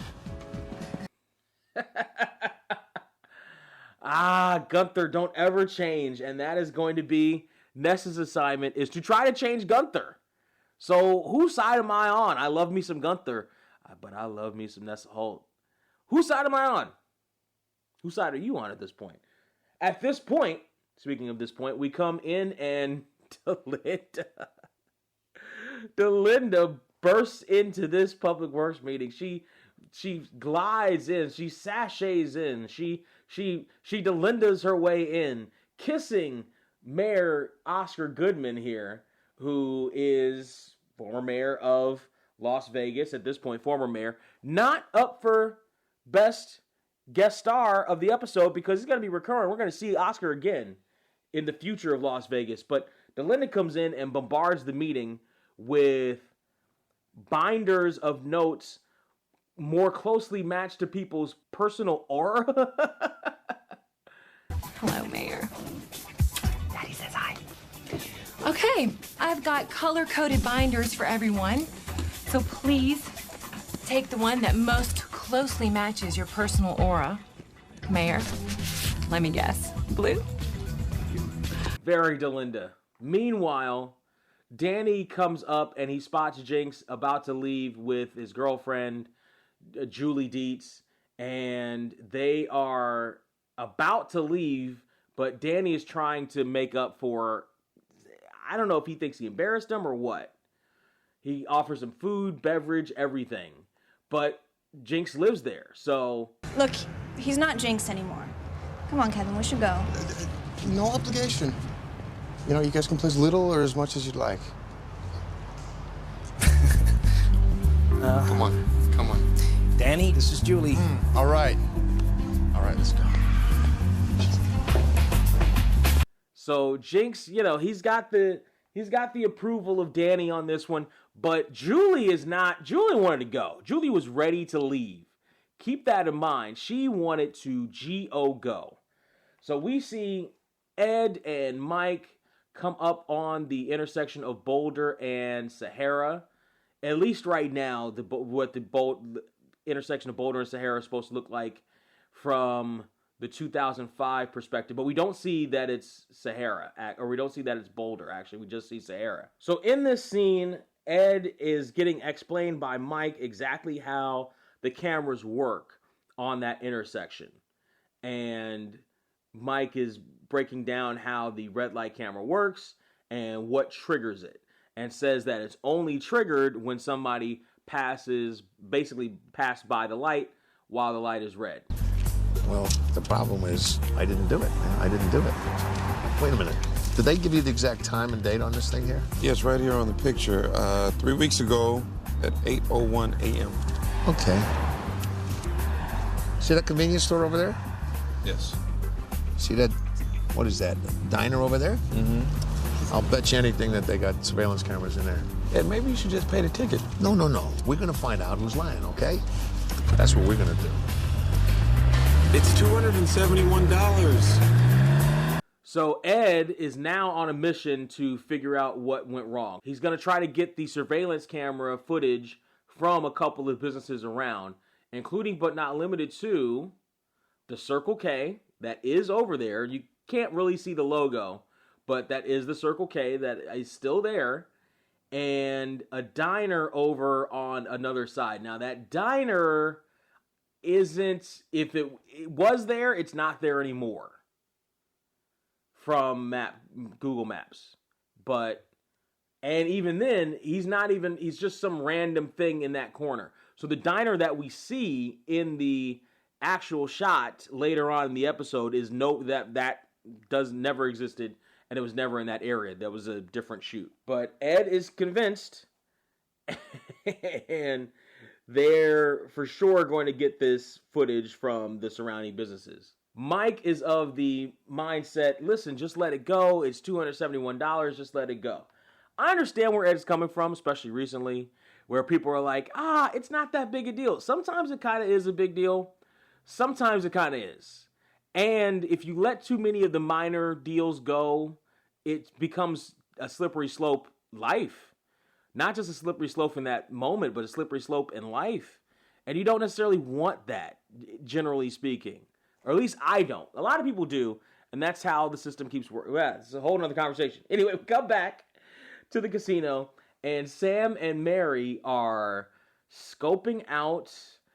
Gunther, don't ever change. And that is going to be Nessa's assignment, is to try to change Gunther. So whose side am I on? I love me some Gunther, but I love me some Nessa Holt. Whose side am I on? Whose side are you on at this point? At this point, speaking of this point, we come in and Delinda bursts into this public works meeting. She glides in, she sachets in, she Delindas her way in, kissing Mayor Oscar Goodman here, who is former mayor of Las Vegas, at this point, former mayor, not up for best guest star of the episode because he's going to be recurring. We're going to see Oscar again in the future of Las Vegas. But Delinda comes in and bombards the meeting with binders of notes more closely matched to people's personal aura. Hello, Mayor. Daddy says hi. Okay, I've got color-coded binders for everyone. So please take the one that most closely matches your personal aura. Mayor, let me guess, blue? Very Delinda. Meanwhile, Danny comes up and he spots Jinx about to leave with his girlfriend, Julie Dietz, and they are about to leave, but Danny is trying to make up for, I don't know if he thinks he embarrassed him or what. He offers him food, beverage, everything. But Jinx lives there, so... Look, he's not Jinx anymore. Come on, Kevin, we should go. No obligation. You know, you guys can play as little or as much as you'd like. Come on. Danny, this is Julie. All right, let's go. So Jinx, you know, he's got the approval of Danny on this one, but Julie is not. Julie wanted to go. Julie was ready to leave. keep that in mind. She wanted to go. So we see Ed and Mike come up on the intersection of Boulder and Sahara. At least right now, what the intersection of Boulder and Sahara is supposed to look like from the 2005 perspective. But we don't see that it's Sahara, or we don't see that it's Boulder, actually. We just see Sahara. So in this scene, Ed is getting explained by Mike exactly how the cameras work on that intersection. And Mike is breaking down how the red light camera works and what triggers it, and says that it's only triggered when somebody basically passed by the light while the light is red. Well, the problem is I didn't do it, man. I didn't do it. Wait a minute. Did they give you the exact time and date on this thing here? Yes, right here on the picture. 3 weeks ago at 8:01 a.m. Okay. See that convenience store over there? Yes. See that, what is that, diner over there? Mm-hmm. I'll bet you anything that they got surveillance cameras in there. Yeah, maybe you should just pay the ticket. No. We're gonna find out who's lying, okay? That's what we're gonna do. It's $271. So Ed is now on a mission to figure out what went wrong. He's gonna try to get the surveillance camera footage from a couple of businesses around, including but not limited to the Circle K that is over there. You can't really see the logo, but that is the Circle K that is still there, and a diner over on another side. Now that diner isn't, if it was there, it's not there anymore from Google Maps. And even then, he's just some random thing in that corner. So the diner that we see in the actual shot later on in the episode is never existed, and it was never in that area. That was a different shoot. But Ed is convinced, and they're for sure going to get this footage from the surrounding businesses. Mike is of the mindset, listen, just let it go. It's $271. Just let it go. I understand where Ed is coming from, especially recently, where people are like, it's not that big a deal. Sometimes it kind of is a big deal. Sometimes it kind of is. And if you let too many of the minor deals go, it becomes a slippery slope life. Not just a slippery slope in that moment, but a slippery slope in life. And you don't necessarily want that, generally speaking. Or at least I don't. A lot of people do. And that's how the system keeps working. Yeah, it's a whole other conversation. Anyway, we come back to the casino, and Sam and Mary are scoping out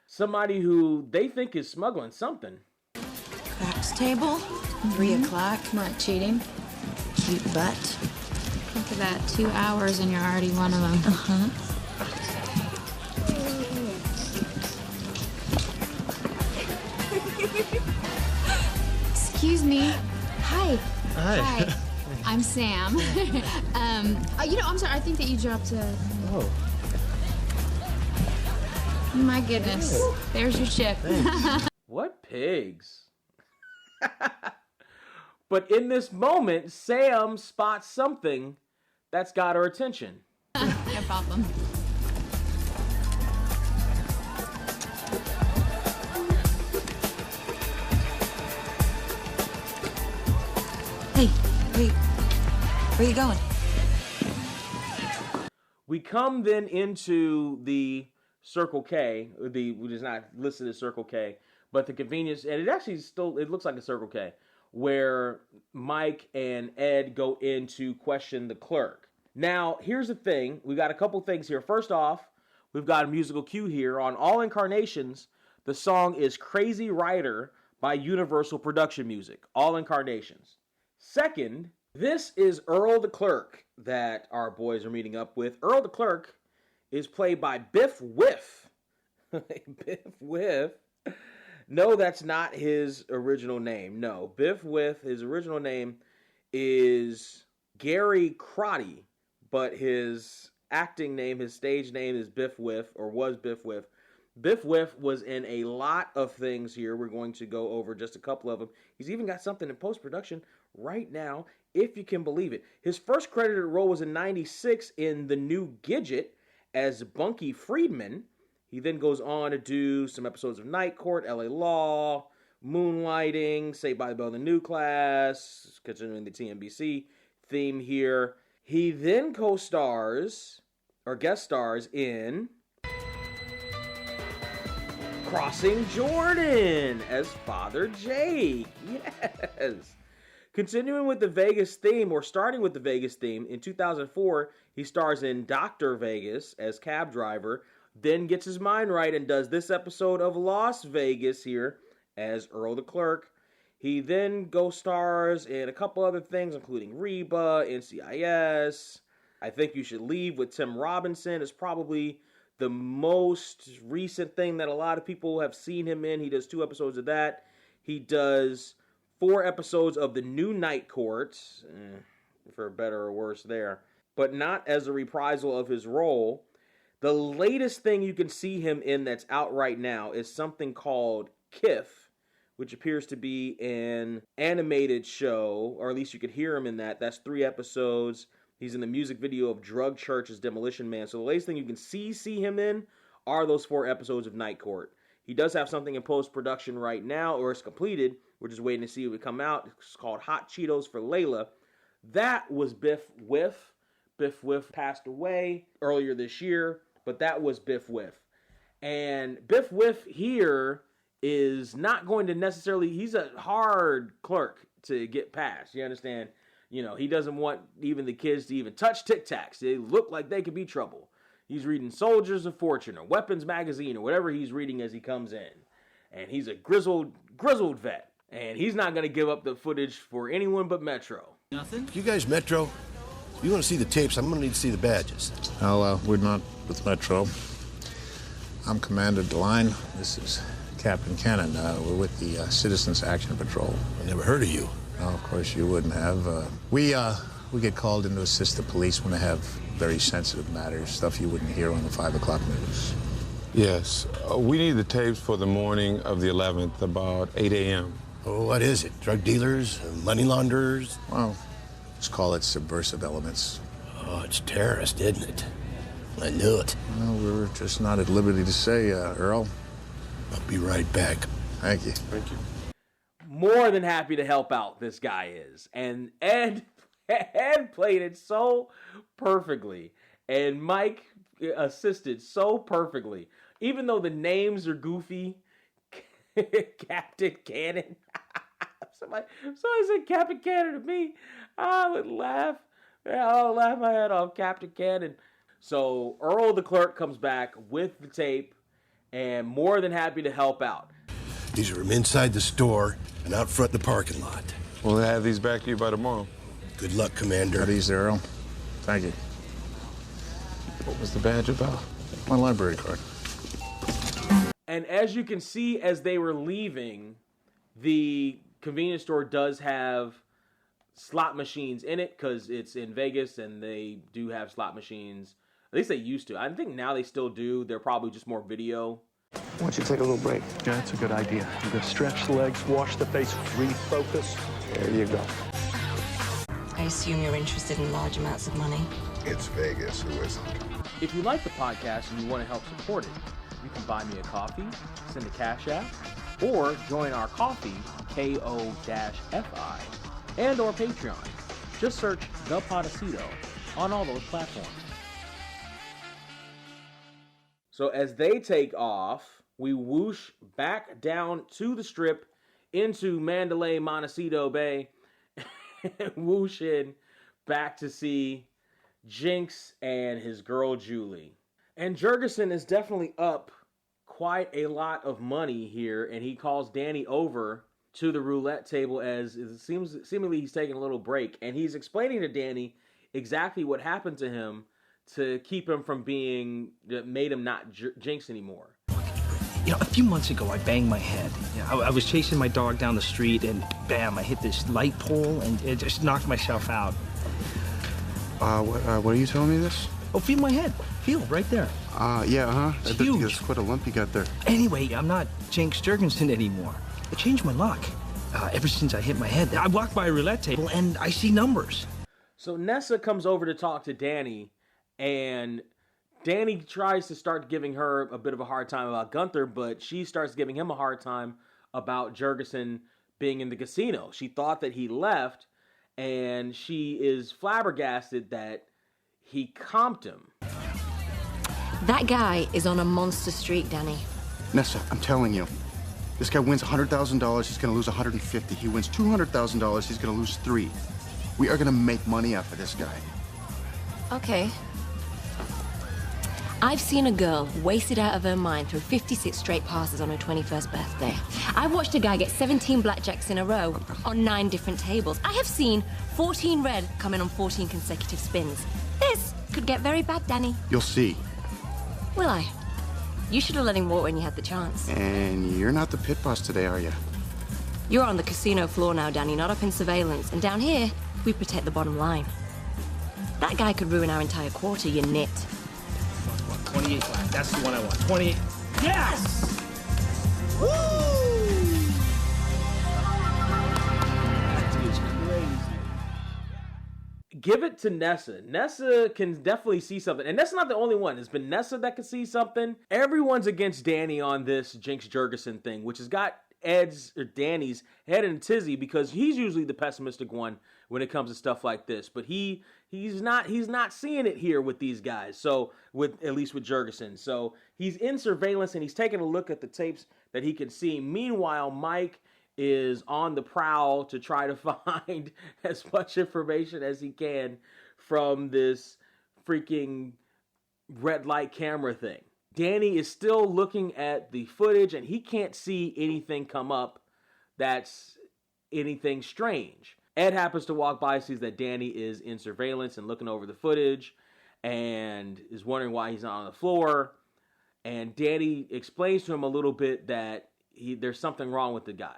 somebody who they think is smuggling something. Craps table, 3 o'clock. Not cheating. Cute butt. Think of that, 2 hours and you're already one of them. Uh-huh. Excuse me. Hi. Hi. I'm Sam. I'm sorry. I think that you dropped a... Oh. My goodness. Oh. There's your chip. What pigs? But in this moment, Sam spots something that's got her attention. No problem. Hey, wait. Where you going? We come then into the Circle K, which is not listed as Circle K, but the convenience, and it actually it looks like a Circle K, where Mike and Ed go in to question the clerk. Now, here's the thing. We got a couple things here. First off, we've got a musical cue here. On All Incarnations, the song is Crazy Rider by Universal Production Music. All Incarnations. Second, this is Earl the Clerk that our boys are meeting up with. Earl the Clerk is played by Biff Whiff. Biff Whiff. No, that's not his original name. No, Biff Whiff, his original name is Gary Crotty, but his acting name, his stage name is Biff Whiff, or was Biff Whiff. Biff Whiff was in a lot of things here. We're going to go over just a couple of them. He's even got something in post-production right now, if you can believe it. His first credited role was in '96 in The New Gidget as Bunky Friedman. He then goes on to do some episodes of Night Court, LA Law, Moonlighting, Saved by the Bell, the New Class, continuing the TNBC theme here. He then co-stars, or guest stars, in Crossing Jordan as Father Jake. Yes. Continuing with the Vegas theme, or starting with the Vegas theme, in 2004, he stars in Dr. Vegas as cab driver, then gets his mind right and does this episode of Las Vegas here as Earl the Clerk. He then stars in a couple other things, including Reba, NCIS. I Think You Should Leave with Tim Robinson is probably the most recent thing that a lot of people have seen him in. He does 2 episodes of that. He does 4 episodes of the new Night Court, for better or worse there, but not as a reprisal of his role. The latest thing you can see him in that's out right now is something called Kif, which appears to be an animated show, or at least you could hear him in that. That's 3 episodes. He's in the music video of Drug Church as Demolition Man. So the latest thing you can see him in are those 4 episodes of Night Court. He does have something in post-production right now, or it's completed. We're just waiting to see it would come out. It's called Hot Cheetos for Layla. That was Biff Whiff. Biff Whiff passed away earlier this year, but that was Biff Whiff. And Biff Whiff here is not going to necessarily, he's a hard clerk to get past. You understand? You know, he doesn't want even the kids to even touch Tic Tacs. They look like they could be trouble. He's reading Soldiers of Fortune or Weapons Magazine or whatever he's reading as he comes in. And he's a grizzled vet. And he's not going to give up the footage for anyone but Metro. Nothing? You guys Metro? If you want to see the tapes, I'm going to need to see the badges. Well, we're not with Metro. I'm Commander DeLine. This is Captain Cannon. We're with the Citizens Action Patrol. I never heard of you. Oh, of course you wouldn't have. We get called in to assist the police when they have very sensitive matters, stuff you wouldn't hear on the 5 o'clock news. Yes. We need the tapes for the morning of the 11th, about 8 a.m. Oh, what is it? Drug dealers? Money launderers? Well, let's call it subversive elements. Oh, it's terrorist, isn't it? I knew it. Well, we're just not at liberty to say, Earl. I'll be right back. Thank you. Thank you. More than happy to help out, this guy is. And Ed played it so perfectly. And Mike assisted so perfectly. Even though the names are goofy, Captain Cannon. Somebody said Captain Cannon to me. I would laugh. I'll laugh my head off, Captain Cannon. So Earl the Clerk comes back with the tape and more than happy to help out. These are from inside the store and out front in the parking lot. We'll have these back to you by tomorrow. Good luck, Commander. At ease, Earl. Thank you. What was the badge about? My library card. And as you can see, as they were leaving, the convenience store does have slot machines in it because it's in Vegas and they do have slot machines. At least they used to. I think now they still do. They're probably just more video. Why don't you take a little break? Yeah, that's a good idea. You're gonna stretch the legs, wash the face, refocus. There you go. I assume you're interested in large amounts of money. It's Vegas, who isn't? If you like the podcast and you want to help support it, you can buy me a coffee, send a cash app, or join our coffee, KO-FI, and or Patreon. Just search The Podecito on all those platforms. So as they take off, we whoosh back down to the strip into Mandalay Montecito Bay, whoosh in back to see Jinx and his girl Julie. And Jurgensen is definitely up quite a lot of money here, and he calls Danny over to the roulette table as it seemingly he's taking a little break, and he's explaining to Danny exactly what happened to him to keep him from being, made him not Jinx anymore. You know, a few months ago, I banged my head. You know, I was chasing my dog down the street, and bam, I hit this light pole, and it just knocked myself out. What are you telling me this? Oh, feel my head. Feel, right there. Yeah, huh? It's huge. It's quite a lump you got there. Anyway, I'm not Jinx Jurgensen anymore. I changed my luck. Ever since I hit my head, I walk by a roulette table, and I see numbers. So Nessa comes over to talk to Danny, and Danny tries to start giving her a bit of a hard time about Gunther, but she starts giving him a hard time about Jurgensen being in the casino. She thought that he left, and she is flabbergasted that he comped him. That guy is on a monster streak, Danny. Nessa, I'm telling you, this guy wins $100,000, he's gonna lose $150. He wins $200,000, he's gonna lose $3. We are gonna make money off of this guy. Okay. I've seen a girl wasted out of her mind through 56 straight passes on her 21st birthday. I watched a guy get 17 blackjacks in a row on 9 different tables. I have seen 14 red come in on 14 consecutive spins. This could get very bad, Danny. You'll see. Will I? You should have let him walk when you had the chance. And you're not the pit boss today, are you? You're on the casino floor now, Danny, not up in surveillance. And down here, we protect the bottom line. That guy could ruin our entire quarter, you nit. 28 black. That's the one I want. 28. Yes! Woo! That is crazy. Give it to Nessa. Nessa can definitely see something. And Nessa's not the only one. It's been Nessa that can see something. Everyone's against Danny on this Jinx Jurgensen thing, which has got Danny's head in a tizzy because he's usually the pessimistic one when it comes to stuff like this. But he's not seeing it here with these guys. So at least with Jurgensen. So he's in surveillance and he's taking a look at the tapes that he can see. Meanwhile, Mike is on the prowl to try to find as much information as he can from this freaking red light camera thing. Danny is still looking at the footage and he can't see anything come up that's anything strange. Ed happens to walk by, sees that Danny is in surveillance and looking over the footage and is wondering why he's not on the floor. And Danny explains to him a little bit that there's something wrong with the guy.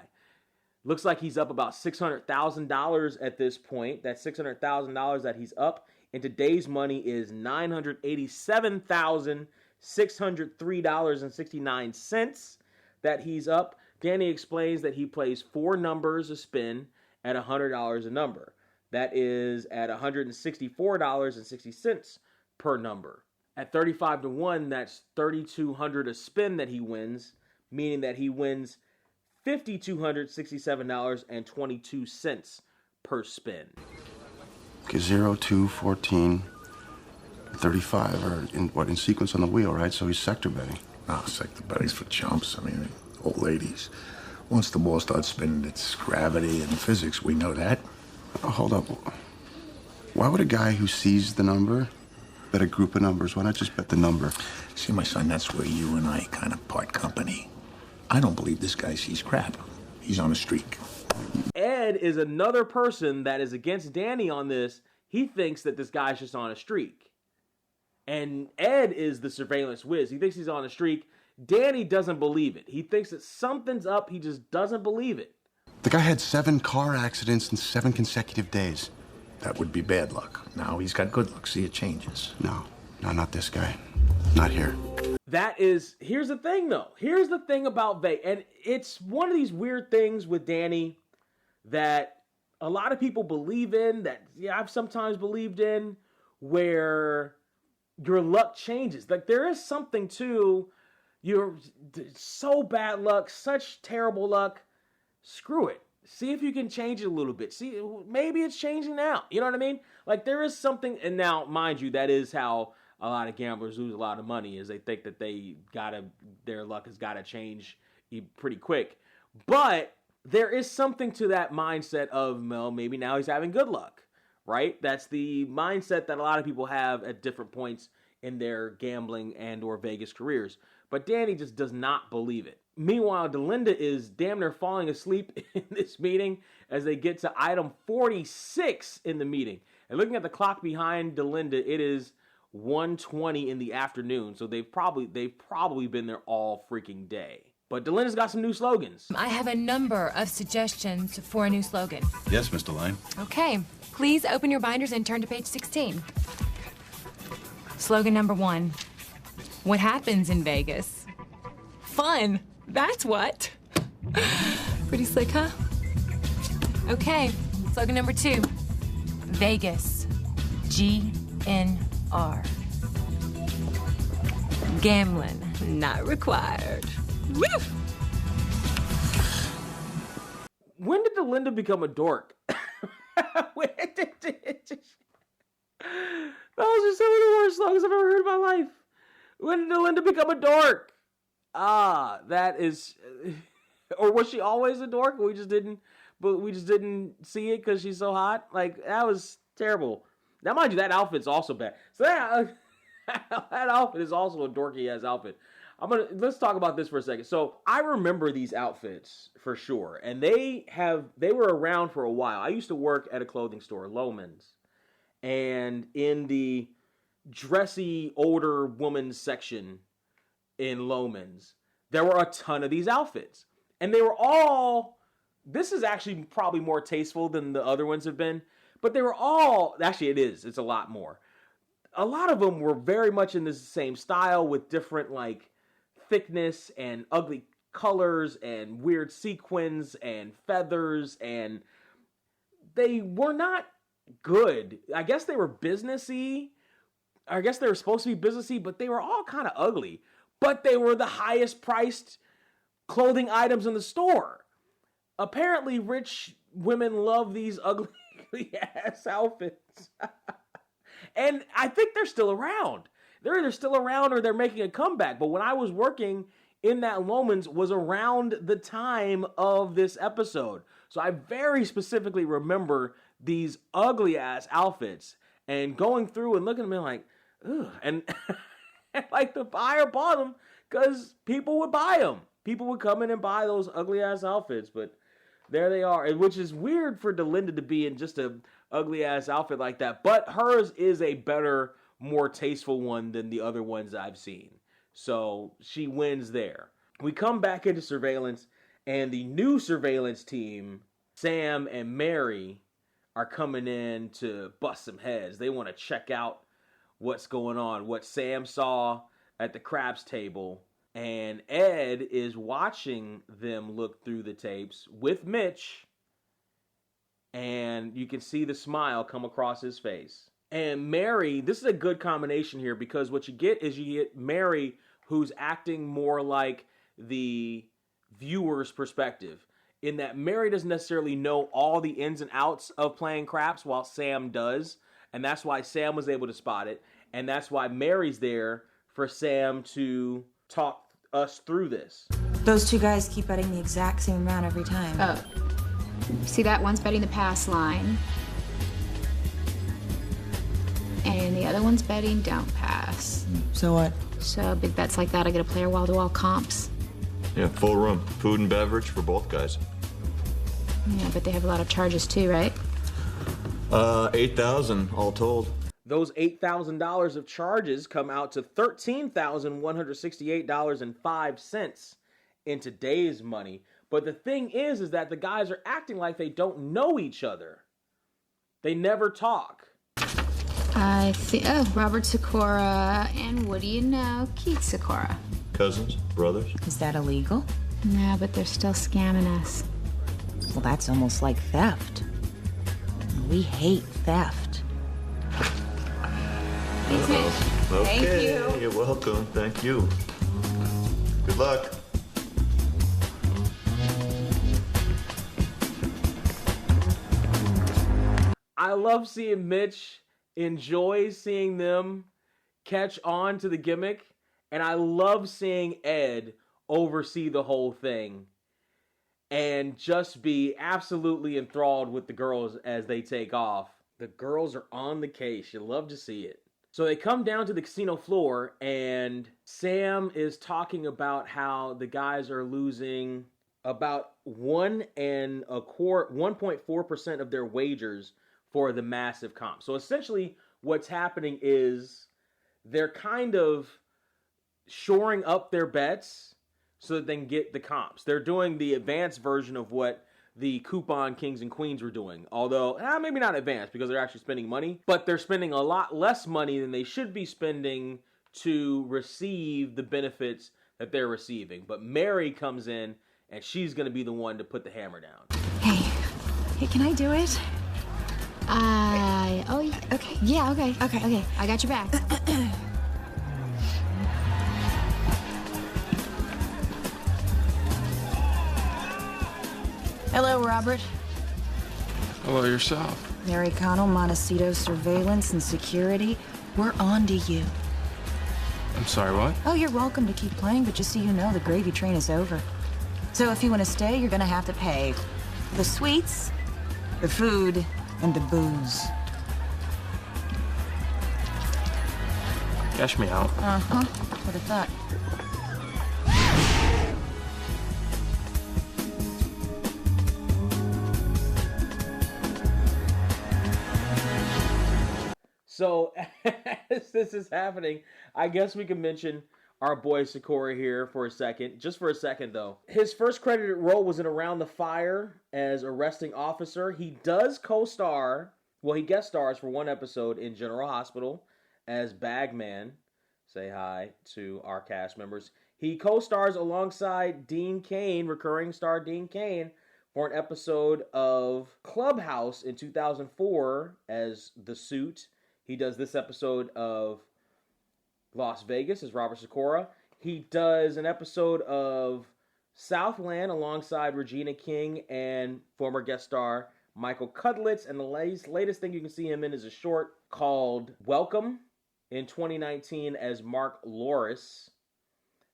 Looks like he's up about $600,000 at this point. That $600,000 that he's up in today's money is $987,603.69 that he's up. Danny explains that he plays 4 numbers a spin at $100 a number. That is at $164.60 per number. At 35 to 1, that's $3,200 a spin that he wins, meaning that he wins $5,267.22 per spin. Okay, 0, 2, 14, 35 are in sequence on the wheel, right? So he's sector betting. No, sector betting's for chumps. I mean, old ladies. Once the ball starts spinning, it's gravity and physics. We know that. Oh, hold up. Why would a guy who sees the number bet a group of numbers? Why not just bet the number? See, my son, that's where you and I kind of part company. I don't believe this guy sees crap. He's on a streak. Ed is another person that is against Danny on this. He thinks that this guy's just on a streak. And Ed is the surveillance whiz. He thinks he's on a streak. Danny doesn't believe it. He thinks that something's up. He just doesn't believe it. The guy had 7 car accidents in 7 consecutive days. That would be bad luck. Now he's got good luck. See, it changes. No, not this guy. Not here. Here's the thing though. Here's the thing about Vegas. And it's one of these weird things with Danny that a lot of people believe in, that I've sometimes believed in, where your luck changes. Like there is something to you're so bad luck, such terrible luck. Screw it. See if you can change it a little bit. See, maybe it's changing now. You know what I mean? Like there is something, and now, mind you, that is how a lot of gamblers lose a lot of money, is they think that their luck has got to change pretty quick. But there is something to that mindset of, well, maybe now he's having good luck, right? That's the mindset that a lot of people have at different points in their gambling and or Vegas careers. But Danny just does not believe it. Meanwhile, Delinda is damn near falling asleep in this meeting as they get to item 46 in the meeting. And looking at the clock behind Delinda, it is 1:20 in the afternoon. So they've probably been there all freaking day. But Delinda's got some new slogans. I have a number of suggestions for a new slogan. Yes, Mr. Lane. Okay, please open your binders and turn to page 16. Slogan number 1. What happens in Vegas? Fun. That's what. Pretty slick, huh? Okay, slogan number 2. Vegas. GNR. Gambling not required. Woo! When did Delinda become a dork? Those are some of the worst songs I've ever heard in my life. When did Delinda become a dork? That is, or was she always a dork? We just didn't see it because she's so hot. Like, that was terrible. Now, mind you, that outfit's also bad. So that outfit is also a dorky ass outfit. Let's talk about this for a second. So I remember these outfits for sure, and they were around for a while. I used to work at a clothing store, Loman's, and in the dressy older woman section in Loman's, there were a ton of these outfits, and they were all. This is actually probably more tasteful than the other ones have been, but they were all. Actually, it is. It's a lot more. A lot of them were very much in the same style with different like thickness and ugly colors and weird sequins and feathers, and they were not good. I guess they were businessy. I guess they were supposed to be businessy, but they were all kind of ugly. But they were the highest priced clothing items in the store. Apparently, rich women love these ugly ass outfits. And I think they're still around. They're either still around or they're making a comeback. But when I was working in that Loman's was around the time of this episode. So I very specifically remember these ugly ass outfits and going through and looking at me like, ugh. And like the buyer bought them because people would buy them. People would come in and buy those ugly ass outfits. But there they are, which is weird for Delinda to be in just a ugly ass outfit like that. But hers is a better, more tasteful one than the other ones I've seen. So she wins there. We come back into surveillance, and the new surveillance team, Sam and Mary, are coming in to bust some heads. They want to check out what's going on, what Sam saw at the craps table. And Ed is watching them look through the tapes with Mitch. And you can see the smile come across his face. And Mary, this is a good combination here because what you get is you get Mary who's acting more like the viewer's perspective. In that Mary doesn't necessarily know all the ins and outs of playing craps while Sam does. And that's why Sam was able to spot it. And that's why Mary's there for Sam to talk us through this. Those two guys keep betting the exact same amount every time. Oh. See that one's betting the pass line. And the other one's betting don't pass. So what? So big bets like that, I get a player wall-to-wall comps. Yeah, full room. Food and beverage for both guys. Yeah, but they have a lot of charges too, right? 8,000 all told. Those $8,000 of charges come out to $13,168.05 in today's money. But the thing is that the guys are acting like they don't know each other. They never talk. I think, Robert Sikora and what do you know, Keith Sikora. Cousins? Brothers? Is that illegal? No, but they're still scamming us. Well, that's almost like theft. We hate theft. Okay. Thank you. You're welcome. Thank you. Good luck. I love seeing Mitch enjoy seeing them catch on to the gimmick, and I love seeing Ed oversee the whole thing and just be absolutely enthralled with the girls as they take off. The girls are on the case. You love to see it. So they come down to the casino floor, and Sam is talking about how the guys are losing about 1.4% of their wagers for the massive comp. So essentially what's happening is they're kind of shoring up their bets so that they can get the comps. They're doing the advanced version of what the coupon kings and queens were doing. Although, maybe not advanced because they're actually spending money, but they're spending a lot less money than they should be spending to receive the benefits that they're receiving. But Mary comes in and she's going to be the one to put the hammer down. Hey, can I do it? Okay. Yeah, okay. I got your back. Hello, Robert. Hello, yourself. Mary Connell, Montecito Surveillance and Security. We're on to you. I'm sorry, what? Oh, you're welcome to keep playing, but just so you know, the gravy train is over. So if you want to stay, you're gonna have to pay the sweets, the food, and the booze. Cash me out. Uh-huh. What a thought. So, as this is happening, I guess we can mention our boy Sakura here for a second. Just for a second, though. His first credited role was in Around the Fire as arresting officer. He does co-star, well, he guest stars for one episode in General Hospital as Bagman. Say hi to our cast members. He co-stars alongside Dean Cain, recurring star Dean Cain, for an episode of Clubhouse in 2004 as The Suit. He does this episode of Las Vegas as Robert Sikora. He does an episode of Southland alongside Regina King and former guest star Michael Cudlitz. And the latest thing you can see him in is a short called Welcome in 2019 as Mark Loris.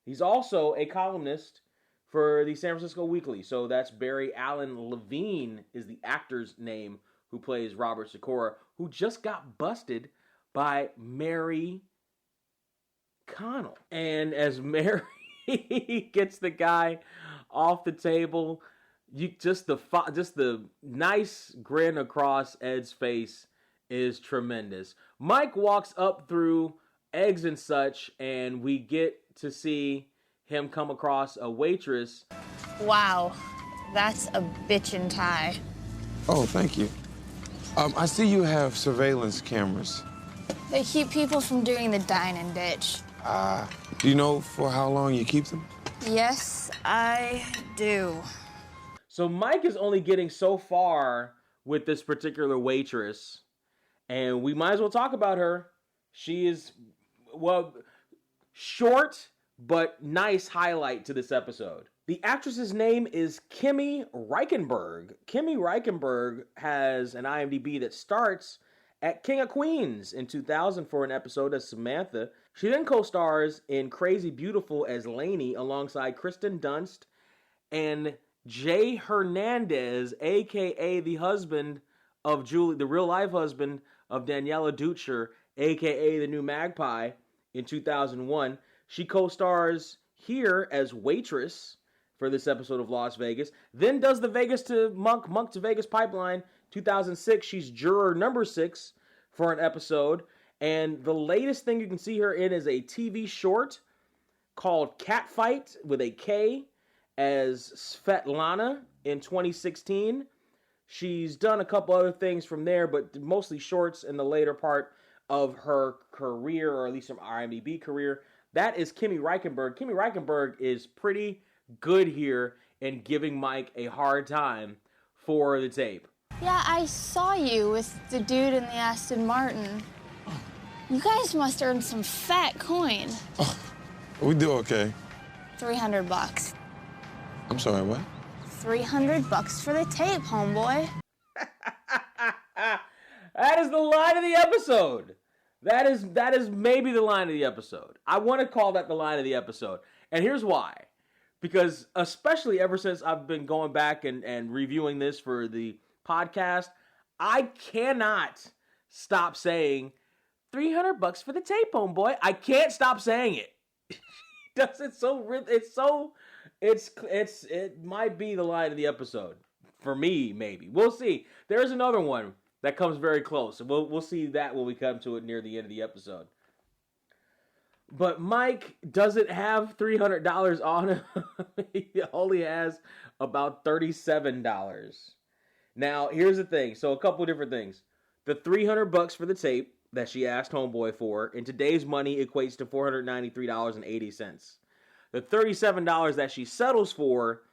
He's also a columnist for the San Francisco Weekly. So that's Barry Allen Levine is the actor's name who plays Robert Sikora, who just got busted by Mary Connell. And as Mary gets the guy off the table, you just the nice grin across Ed's face is tremendous. Mike walks up through eggs and such, and we get to see him come across a waitress. Wow, that's a bitchin' tie. Oh, thank you. I see you have surveillance cameras. They keep people from doing the dine and ditch. Do you know for how long you keep them? Yes, I do. So Mike is only getting so far with this particular waitress, and we might as well talk about her. She is, well, short but nice highlight to this episode. The actress's name is Kimi Reichenberg. Kimi Reichenberg has an IMDb that starts at King of Queens in 2000 for an episode as Samantha. She then co-stars in Crazy Beautiful as Lainey alongside Kristen Dunst and Jay Hernandez, a.k.a. the husband of Julie, the real-life husband of Daniela Dutcher, a.k.a. the new Magpie, in 2001. She co-stars here as Waitress for this episode of Las Vegas. Then does the Vegas to Monk to Vegas pipeline. 2006, she's juror number 6 for an episode. And the latest thing you can see her in is a TV short called Catfight with a K as Svetlana in 2016. She's done a couple other things from there, but mostly shorts in the later part of her career, or at least her IMDb career. That is Kimi Reichenberg. Kimi Reichenberg is pretty good here in giving Mike a hard time for the tape. Yeah, I saw you with the dude in the Aston Martin. You guys must earn some fat coin. We do okay. $300. I'm sorry, what? $300 for the tape, homeboy. That is the line of the episode. That is maybe the line of the episode. I want to call that the line of the episode. And here's why. Because especially ever since I've been going back and reviewing this for the podcast, I cannot stop saying $300 for the tape, homeboy. I can't stop saying it. It might be the line of the episode for me. Maybe we'll see. There's another one that comes very close. We'll see that when we come to it near the end of the episode. But Mike doesn't have $300 on him. He only has about $37. Now, here's the thing. So a couple different things. The $300 for the tape that she asked Homeboy for, in today's money, equates to $493.80. The $37 that she settles for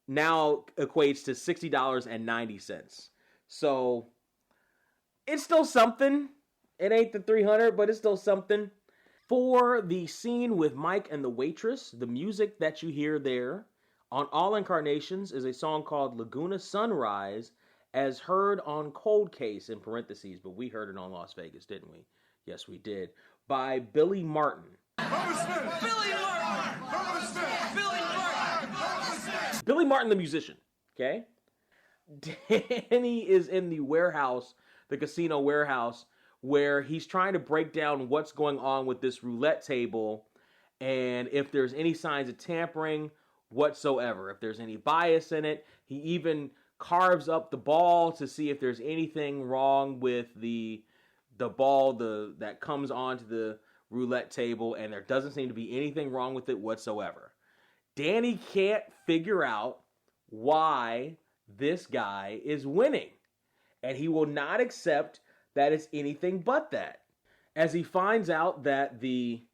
now equates to $60.90. So it's still something. It ain't the $300, but it's still something. For the scene with Mike and the waitress, the music that you hear there On All Incarnations is a song called Laguna Sunrise, as heard on Cold Case, in parentheses, but we heard it on Las Vegas, didn't we? Yes, we did. By Billy Martin. Billy Martin, the musician, okay? Danny is in the warehouse, the casino warehouse, where he's trying to break down what's going on with this roulette table and if there's any signs of tampering whatsoever, if there's any bias in it. He even carves up the ball to see if there's anything wrong with the ball that comes onto the roulette table, and there doesn't seem to be anything wrong with it whatsoever. Danny can't figure out why this guy is winning, and he will not accept that it's anything but that. As he finds out that the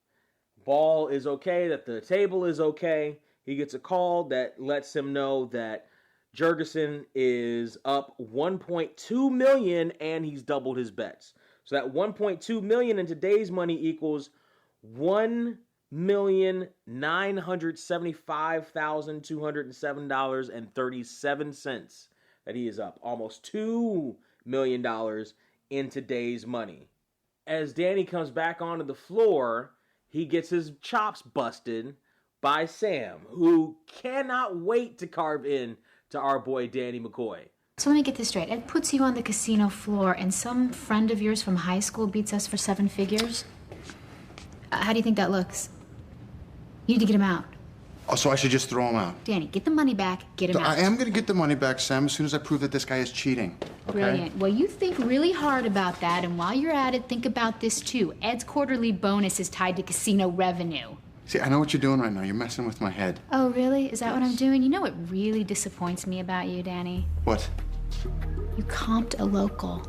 ball is okay, that the table is okay, he gets a call that lets him know that Jurgensen is up $1.2 million and he's doubled his bets. So that $1.2 million in today's money equals $1,975,207.37 that he is up. Almost $2 million in today's money. As Danny comes back onto the floor, he gets his chops busted by Sam, who cannot wait to carve in to our boy Danny McCoy. So let me get this straight. Ed puts you on the casino floor and some friend of yours from high school beats us for 7 figures? How do you think that looks? You need to get him out. Oh, so I should just throw him out? Danny, get the money back, get him out. I am going to get the money back, Sam, as soon as I prove that this guy is cheating. Okay? Brilliant. Well, you think really hard about that, and while you're at it, think about this too. Ed's quarterly bonus is tied to casino revenue. See, I know what you're doing right now. You're messing with my head. Oh, really? Is that what I'm doing? You know what really disappoints me about you, Danny? What? You comped a local.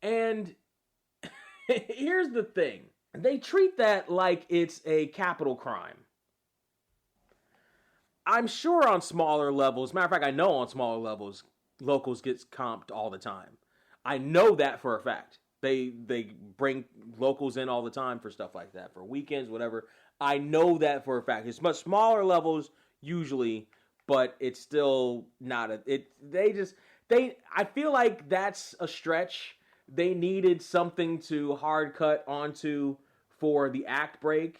And here's the thing. They treat that like it's a capital crime. I'm sure on smaller levels, matter of fact, I know on smaller levels, locals gets comped all the time. I know that for a fact. They bring locals in all the time for stuff like that, for weekends, whatever. I know that for a fact. It's much smaller levels usually, but it's still not I feel like that's a stretch. They needed something to hard cut onto for the act break,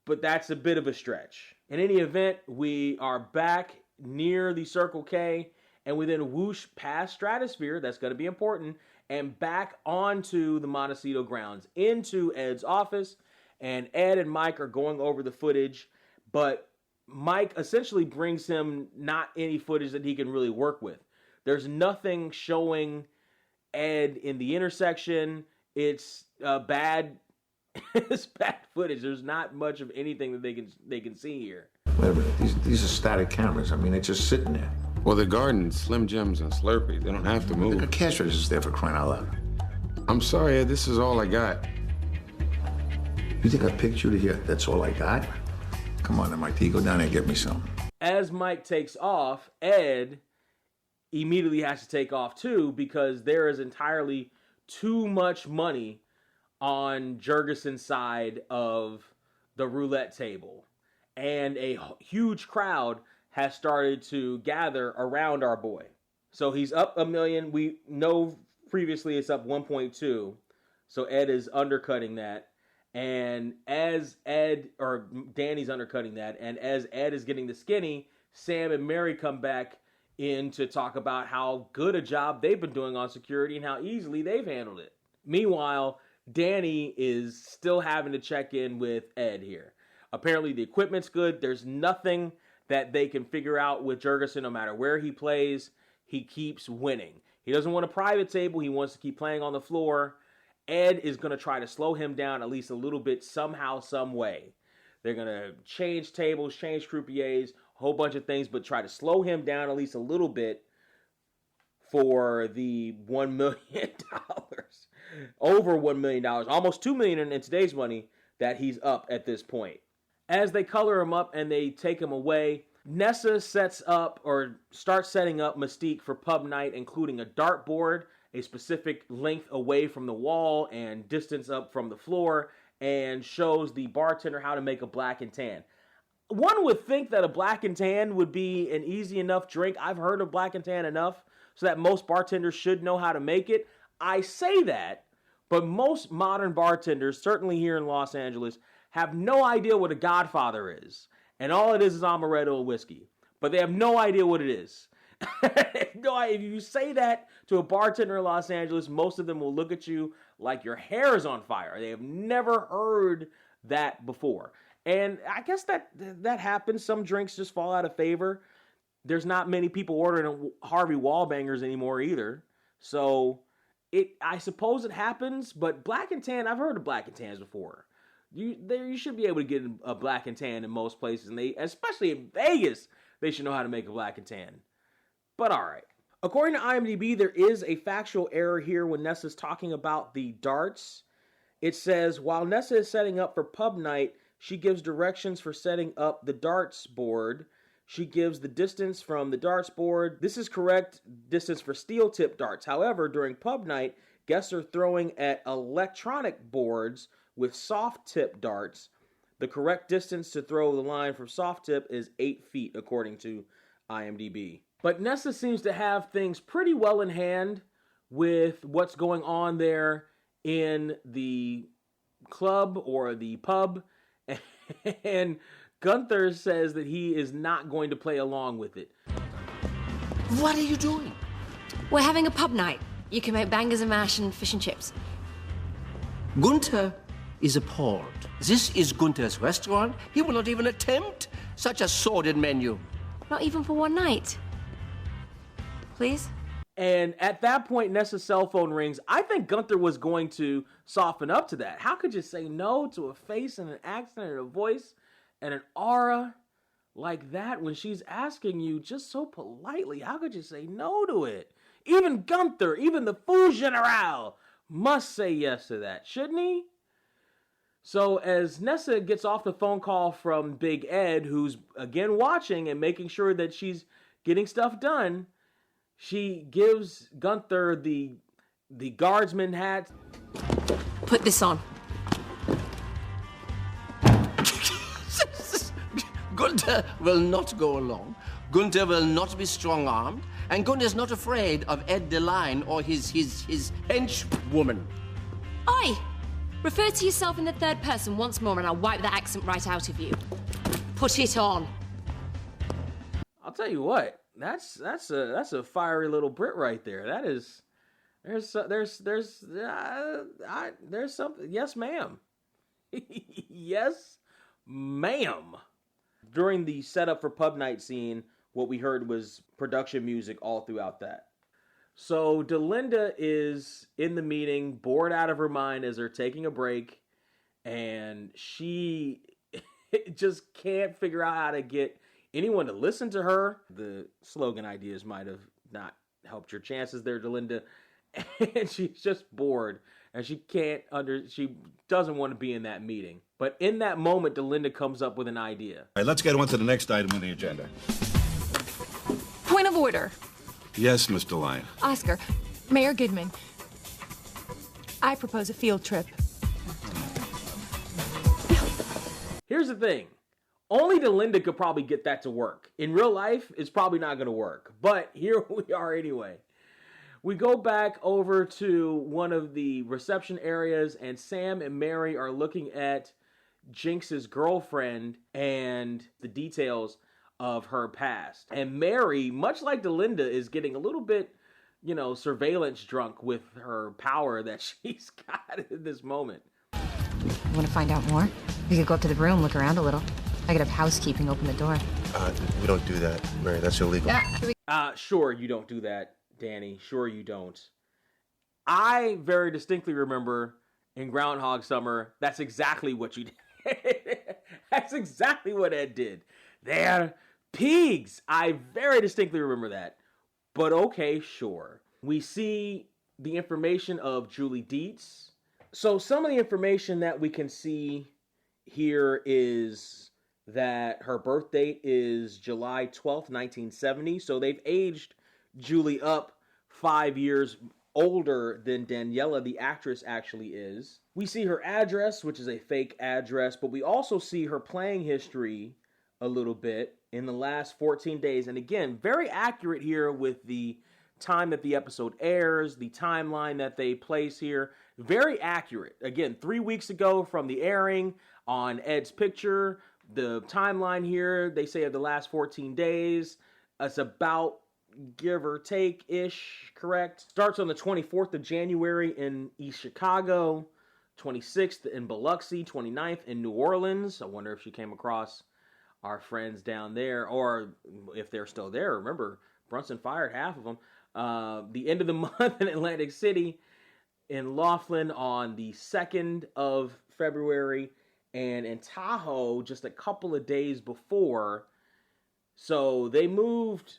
but that's a bit of a stretch. In any event, we are back near the Circle K, and we then whoosh past Stratosphere, that's going to be important, and back onto the Montecito grounds, into Ed's office, and Ed and Mike are going over the footage, but Mike essentially brings him not any footage that he can really work with. There's nothing showing Ed in the intersection. It's bad. It's bad footage. There's not much of anything that they can see here. Wait a minute. These are static cameras. I mean, they're just sitting there. Well, the garden, Slim Jims and Slurpees, they don't have to move. The cash register's there for crying out loud. I'm sorry, Ed, this is all I got. You think I picked you to hear that's all I got? Come on, MIT, go down there and get me some. As Mike takes off, Ed immediately has to take off too, because there is entirely too much money on Jurgensen's side of the roulette table. And a huge crowd has started to gather around our boy. So he's up $1 million. We know previously it's up 1.2. So Ed is undercutting that. And as Danny's undercutting that, and as Ed is getting the skinny, Sam and Mary come back in to talk about how good a job they've been doing on security and how easily they've handled it. Meanwhile, Danny is still having to check in with Ed here. Apparently the equipment's good. There's nothing that they can figure out with Jurgensen. No matter where he plays, he keeps winning. He doesn't want a private table. He wants to keep playing on the floor. Ed is going to try to slow him down at least a little bit somehow, some way. They're going to change tables, change croupiers, a whole bunch of things, but try to slow him down at least a little bit for the $1 million. Over $1 million, almost $2 million in today's money that he's up at this point. As they color him up and they take him away, Nessa starts setting up Mystique for pub night, including a dartboard, a specific length away from the wall and distance up from the floor, and shows the bartender how to make a black and tan. One would think that a black and tan would be an easy enough drink. I've heard of black and tan enough so that most bartenders should know how to make it. I say that, but most modern bartenders, certainly here in Los Angeles, have no idea what a Godfather is. And all it is amaretto whiskey. But they have no idea what it is. No, if you say that to a bartender in Los Angeles, most of them will look at you like your hair is on fire. They have never heard that before. And I guess that happens. Some drinks just fall out of favor. There's not many people ordering Harvey Wallbangers anymore either. So I suppose it happens, but black and tan, I've heard of black and tans before. You should be able to get a black and tan in most places, and especially in Vegas, they should know how to make a black and tan. But all right. According to IMDb, there is a factual error here when Nessa's talking about the darts. It says, while Nessa is setting up for pub night, she gives directions for setting up the darts board. She gives the distance from the darts board. This is correct distance for steel tip darts. However, during pub night, guests are throwing at electronic boards with soft tip darts. The correct distance to throw the line from soft tip is 8 feet, according to IMDb. But Nessa seems to have things pretty well in hand with what's going on there in the club or the pub. And Gunther says that he is not going to play along with it. What are you doing? We're having a pub night. You can make bangers and mash and fish and chips. Gunther is appalled. This is Gunther's restaurant. He will not even attempt such a sordid menu. Not even for one night. Please? And at that point, Nessa's cell phone rings. I think Gunther was going to soften up to that. How could you say no to a face and an accent and a voice and an aura like that when she's asking you just so politely? How could you say no to it? Even Gunther, even the fou general, must say yes to that, shouldn't he? So as Nessa gets off the phone call from Big Ed, who's again watching and making sure that she's getting stuff done, she gives Gunther the guardsman hat. Put this on. Gunther will not go along. Gunther will not be strong-armed. And Gunther's not afraid of Ed DeLine or his henchwoman. Oi! Refer to yourself in the third person once more and I'll wipe that accent right out of you. Put it on. I'll tell you what. That's a fiery little Brit right there. That is, there's something. Yes, ma'am. Yes, ma'am. During the setup for pub night scene, what we heard was production music all throughout that. So Delinda is in the meeting, bored out of her mind as they're taking a break, and she just can't figure out how to get anyone to listen to her. The slogan ideas might have not helped your chances there, Delinda. And she's just bored, and she doesn't want to be in that meeting. But in that moment, Delinda comes up with an idea. All right, let's get on to the next item on the agenda. Point of order. Yes, Mr. Lyon. Oscar, Mayor Goodman, I propose a field trip. Here's the thing. Only Delinda could probably get that to work. In real life, it's probably not going to work. But here we are anyway. We go back over to one of the reception areas, and Sam and Mary are looking at Jinx's girlfriend and the details of her past. And Mary, much like Delinda, is getting a little bit, surveillance drunk with her power that she's got in this moment. You want to find out more? We could go up to the room, look around a little. I could have housekeeping open the door. We don't do that, Mary. That's illegal. Sure you don't do that, Danny. Sure you don't. I very distinctly remember in Groundhog Summer, that's exactly what you did. That's exactly what Ed did. They're pigs. I very distinctly remember that. But okay, sure. We see the information of Julie Dietz. So some of the information that we can see here is that her birth date is July 12th, 1970. So they've aged Julie up 5 years older than Daniela, the actress, actually is. We see her address, which is a fake address, but we also see her playing history a little bit in the last 14 days. And again, very accurate here with the time that the episode airs, the timeline that they place here. Very accurate. Again, 3 weeks ago from the airing on Ed's picture, the timeline here, they say of the last 14 days. It's about, give or take-ish, correct? Starts on the 24th of January in East Chicago, 26th in Biloxi, 29th in New Orleans. I wonder if she came across our friends down there, or if they're still there. Remember, Brunson fired half of them. The end of the month in Atlantic City, in Laughlin on the 2nd of February, and in Tahoe just a couple of days before. So they moved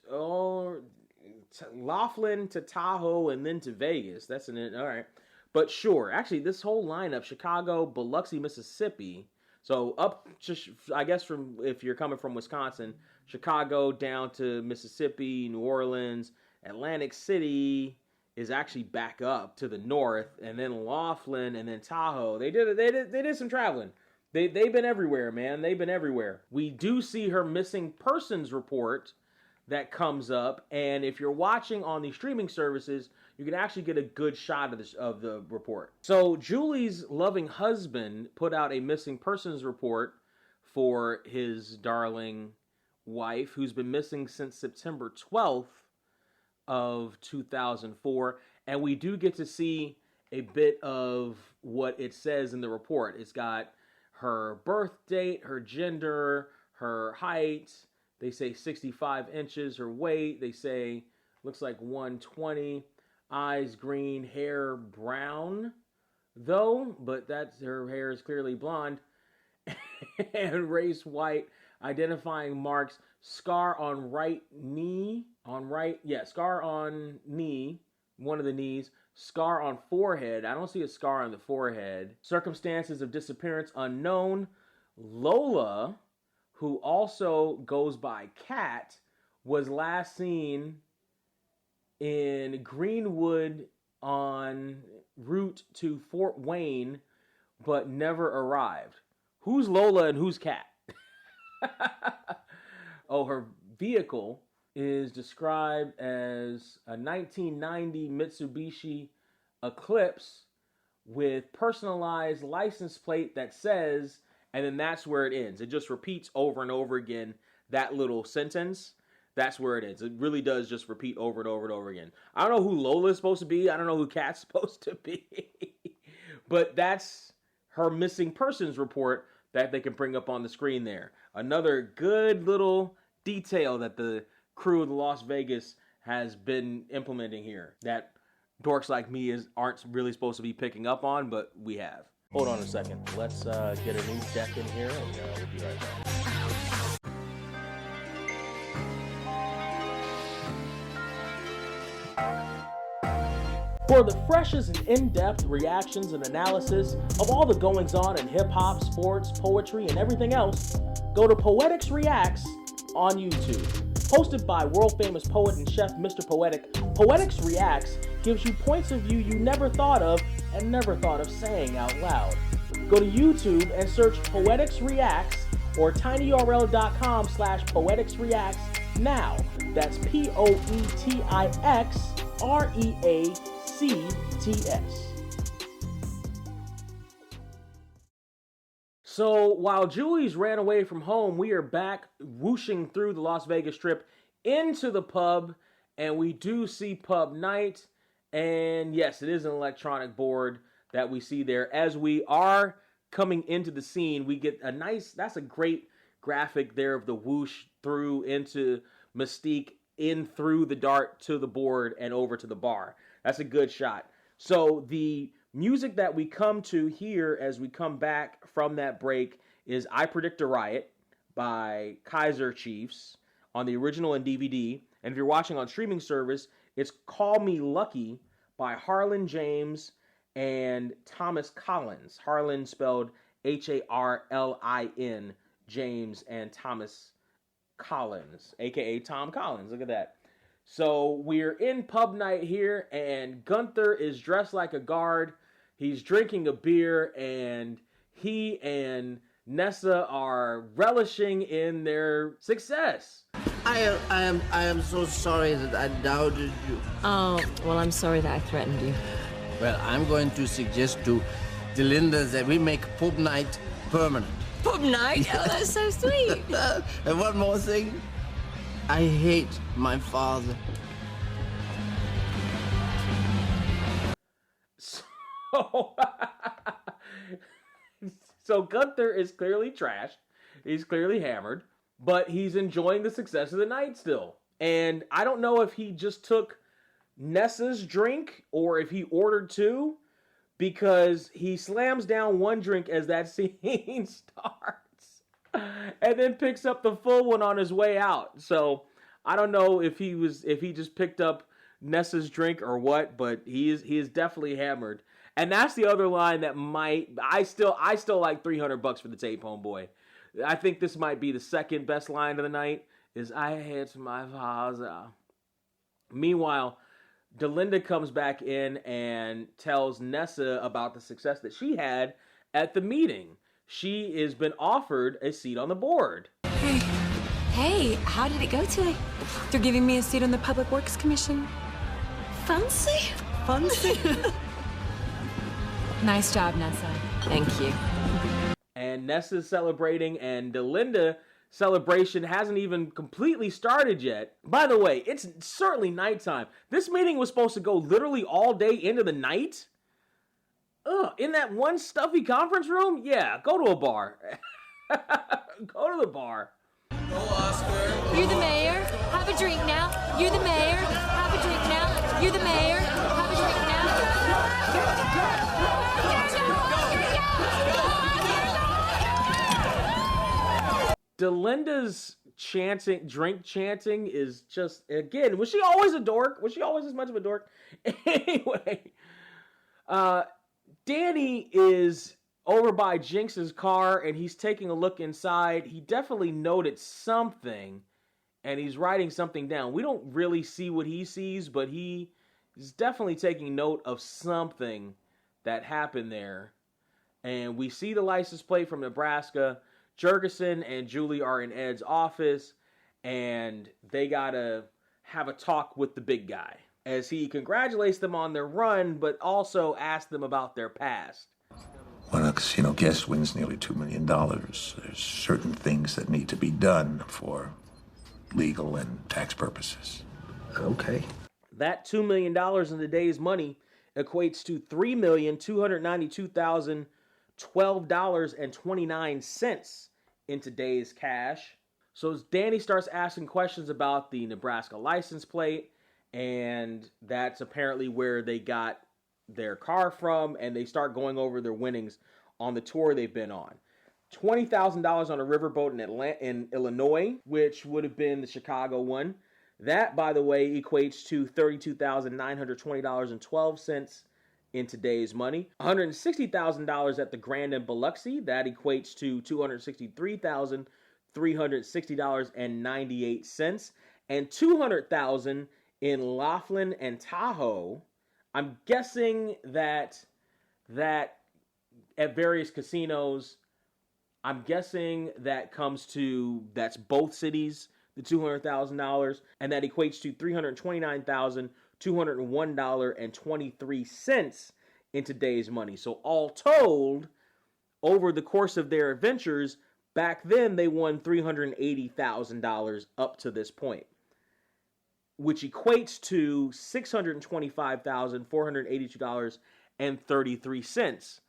Laughlin to Tahoe and then to Vegas. That's all right. But sure, actually, this whole lineup: Chicago, Biloxi, Mississippi. So up, just I guess from if you're coming from Wisconsin, Chicago down to Mississippi, New Orleans, Atlantic City is actually back up to the north, and then Laughlin, and then Tahoe. They did some traveling. They've been everywhere, man. They've been everywhere. We do see her missing persons report that comes up, and if you're watching on the streaming services, you can actually get a good shot of the report. So Julie's loving husband put out a missing persons report for his darling wife, who's been missing since September 12th of 2004, and we do get to see a bit of what it says in the report. It's got her birth date, her gender, her height. They say 65 inches. Her weight, they say, looks like 120. Eyes green, hair brown, though, but her hair is clearly blonde. And race white. Identifying marks: scar on right knee. Scar on knee, one of the knees. Scar on forehead. I don't see a scar on the forehead. Circumstances of disappearance unknown. Lola, who also goes by Cat, was last seen in Greenwood en route to Fort Wayne, but never arrived. Who's Lola and who's Cat? Her vehicle is described as a 1990 Mitsubishi Eclipse with personalized license plate that says, and then that's where it ends. It just repeats over and over again, that little sentence. That's where it ends. It really does just repeat over and over and over again. I don't know who Lola is supposed to be. I don't know who Kat's supposed to be. But that's her missing persons report that they can bring up on the screen there. Another good little detail that the crew of the Las Vegas has been implementing here that dorks like me aren't really supposed to be picking up on, but we have. Hold on a second. Let's get a new deck in here, and we'll be right back. For the freshest and in-depth reactions and analysis of all the goings-on in hip-hop, sports, poetry, and everything else, go to Poetics Reacts on YouTube. Hosted by world-famous poet and chef Mr. Poetic, Poetics Reacts gives you points of view you never thought of and never thought of saying out loud. Go to YouTube and search Poetics Reacts or tinyurl.com/PoeticsReacts now. That's PoeticsReacts. So while Julie's ran away from home, we are back whooshing through the Las Vegas Strip into the pub, and we do see pub night. And yes, it is an electronic board that we see there. As we are coming into the scene, we get that's a great graphic there of the whoosh through into Mystique, in through the dart to the board and over to the bar. That's a good shot. So the music that we come to here as we come back from that break is I Predict a Riot by Kaiser Chiefs on the original and DVD. And if you're watching on streaming service, it's Call Me Lucky by Harlan James and Thomas Collins. Harlan spelled Harlin, James and Thomas Collins, a.k.a. Tom Collins. Look at that. So we're in pub night here, and Gunther is dressed like a guard. He's drinking a beer, and he and Nessa are relishing in their success. I am so sorry that I doubted you. Oh, well, I'm sorry that I threatened you. Well, I'm going to suggest to Delinda that we make pub night permanent. Pub night? Oh, that's so sweet. And one more thing. I hate my father. So Gunther is clearly trashed. He's clearly hammered, but he's enjoying the success of the night still. And I don't know if he just took Nessa's drink or if he ordered two, because he slams down one drink as that scene starts and then picks up the full one on his way out. So I don't know if he just picked up Nessa's drink or what, but he is definitely hammered. And that's the other line that I still like $300 for the tape, homeboy. I think this might be the second best line of the night, is I hate my father. Meanwhile, Delinda comes back in and tells Nessa about the success that she had at the meeting. She has been offered a seat on the board. Hey, how did it go today? They're giving me a seat on the Public Works Commission. Fancy? Fancy. Nice job, Nessa. Thank you. And Nessa's celebrating, and Delinda celebration hasn't even completely started yet. By the way, it's certainly nighttime. This meeting was supposed to go literally all day into the night. In that one stuffy conference room? Yeah, go to a bar. Go to the bar. Go, Oscar. You're the mayor. Have a drink now. You're the mayor. Have a drink now. You're the mayor. Have a drink now. Delinda's drink chanting is just, again, was she always a dork? Was she always as much of a dork? Anyway, Danny is over by Jinx's car, and he's taking a look inside. He definitely noted something, and he's writing something down. We don't really see what he sees, but he is definitely taking note of something that happened there. And we see the license plate from Nebraska. Jurgensen and Julie are in Ed's office, and they gotta have a talk with the big guy, as he congratulates them on their run, but also asks them about their past. When a casino guest wins nearly $2 million, there's certain things that need to be done for legal and tax purposes. Okay. That $2 million in today's money equates to $3,292,012.29 in today's cash. So as Danny starts asking questions about the Nebraska license plate, and that's apparently where they got their car from, and they start going over their winnings on the tour they've been on. $20,000 on a riverboat in Illinois, which would have been the Chicago one. That, by the way, equates to $32,920.12 in today's money. $160,000 at the Grand in Biloxi. That equates to $263,360.98. And $200,000 in Laughlin and Tahoe. I'm guessing that at various casinos, I'm guessing that's both cities, the $200,000, and that equates to $329,201.23 in today's money. So all told, over the course of their adventures, back then they won $380,000 up to this point, which equates to $625,482.33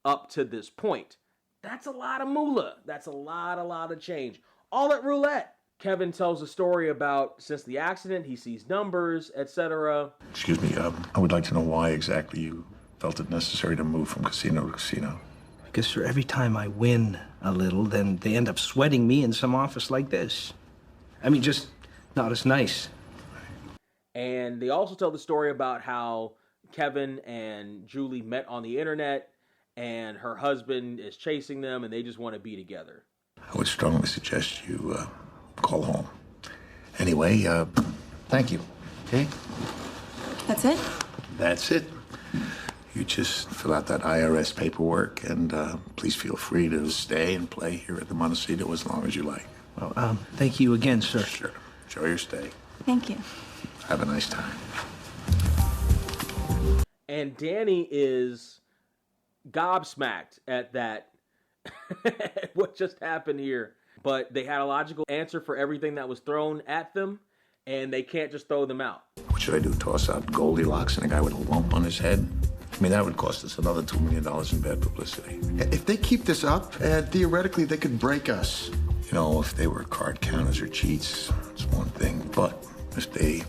up to this point. That's a lot of moolah. That's a lot of change. All at roulette. Kevin tells a story about since the accident, he sees numbers, etc. Excuse me, I would like to know why exactly you felt it necessary to move from casino to casino. Because for every time I win a little, then they end up sweating me in some office like this. I mean, just not as nice. And they also tell the story about how Kevin and Julie met on the internet, and her husband is chasing them, and they just want to be together. I would strongly suggest you call home. Anyway, thank you. Okay? That's it? That's it. You just fill out that IRS paperwork, and please feel free to stay and play here at the Montecito as long as you like. Well, thank you again, sir. Sure. Enjoy your stay. Thank you. Have a nice time. And Danny is gobsmacked at that, what just happened here. But they had a logical answer for everything that was thrown at them, and they can't just throw them out. What should I do, toss out Goldilocks and a guy with a lump on his head? I mean, that would cost us another $2 million in bad publicity. If they keep this up, theoretically, they could break us. You know, if they were card counters or cheats, it's one thing. But if they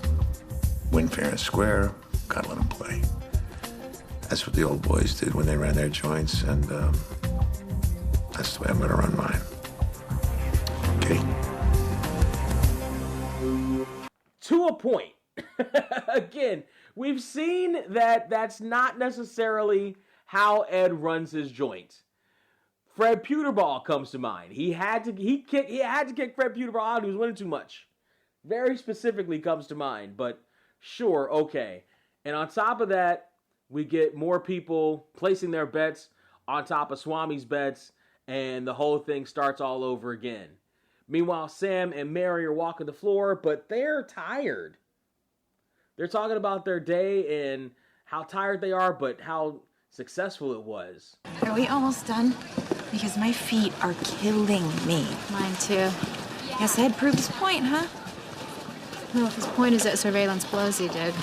win fair and square, gotta let them play. That's what the old boys did when they ran their joints, and that's the way I'm gonna run mine. Okay? To a point. Again, we've seen that that's not necessarily how Ed runs his joint. Fred Puterball comes to mind. He had to kick Fred Puterball out. He was winning too much. Very specifically comes to mind, but sure, okay. And on top of that, we get more people placing their bets on top of Swami's bets, and the whole thing starts all over again. Meanwhile, Sam and Mary are walking the floor, but they're tired. They're talking about their day and how tired they are, but how successful it was. Are we almost done? Because my feet are killing me. Mine too. Guess Ed proved his point, huh? Well, if his point is that surveillance blows, he did.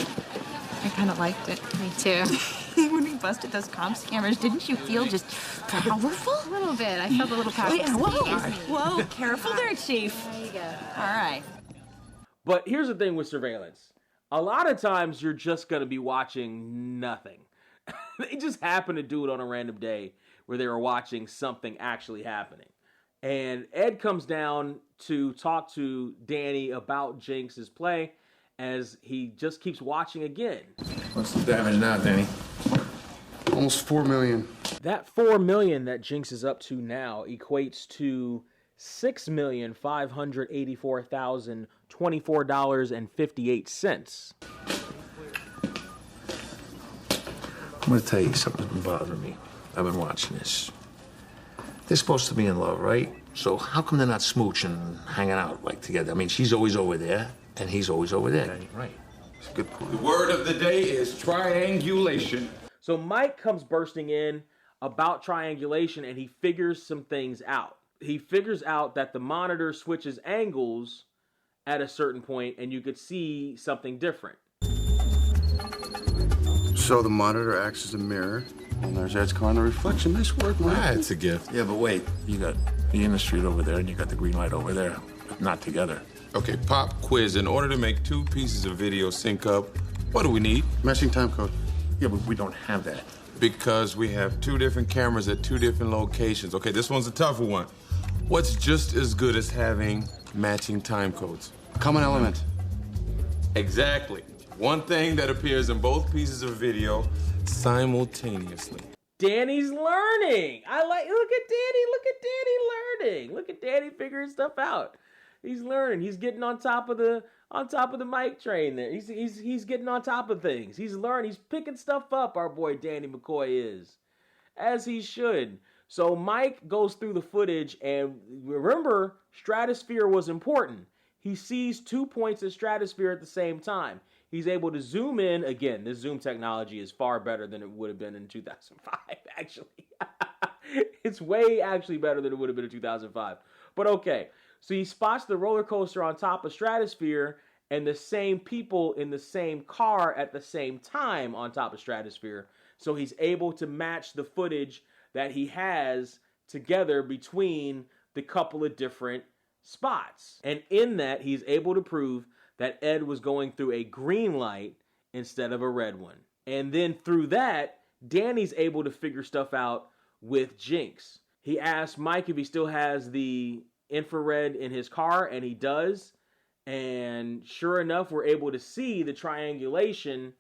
I kind of liked it. Me too. When we busted those comp scammers, didn't you feel just powerful? A little bit. I felt a little powerful. Yeah, whoa, careful there, Chief. There you go. All right. But here's the thing with surveillance. A lot of times you're just going to be watching nothing. They just happen to do it on a random day where they were watching something actually happening. And Ed comes down to talk to Danny about Jinx's play as he just keeps watching again. What's the damage now, Danny? Almost $4 million. That $4 million that Jinx is up to now equates to $6,584,024.58. I'm gonna tell you something's been bothering me. I've been watching this. They're supposed to be in love, right? So how come they're not smooching and hanging out like together? I mean, she's always over there, and he's always over there. Right. It's a good point. The word of the day is triangulation. So Mike comes bursting in about triangulation, and he figures some things out. He figures out that the monitor switches angles at a certain point, and you could see something different. So the monitor acts as a mirror, and there's Ed's car in the reflection. Nice work, man. Ah, it's a gift. Yeah, but wait. You got me in the street over there, and you got the green light over there, but not together. Okay, pop quiz. In order to make two pieces of video sync up, what do we need? Matching time code. Yeah, but we don't have that. Because we have two different cameras at two different locations. Okay, this one's a tougher one. What's just as good as having matching time codes? Common element. Exactly. One thing that appears in both pieces of video simultaneously. Danny's learning. Look at Danny learning. Look at Danny figuring stuff out. He's learning. He's getting on top of the mic train there. He's getting on top of things. He's learning. He's picking stuff up, our boy Danny McCoy is. As he should. So Mike goes through the footage, and remember, stratosphere was important. He sees 2 points of stratosphere at the same time. He's able to zoom in. Again, this zoom technology is far better than it would have been in 2005, actually. It's way actually better than it would have been in 2005. But okay, so he spots the roller coaster on top of stratosphere and the same people in the same car at the same time on top of stratosphere. So he's able to match the footage that he has together between the couple of different spots. And in that, he's able to prove that Ed was going through a green light instead of a red one. And then through that, Danny's able to figure stuff out with Jinx. He asks Mike if he still has the infrared in his car, and he does. And sure enough, we're able to see the triangulation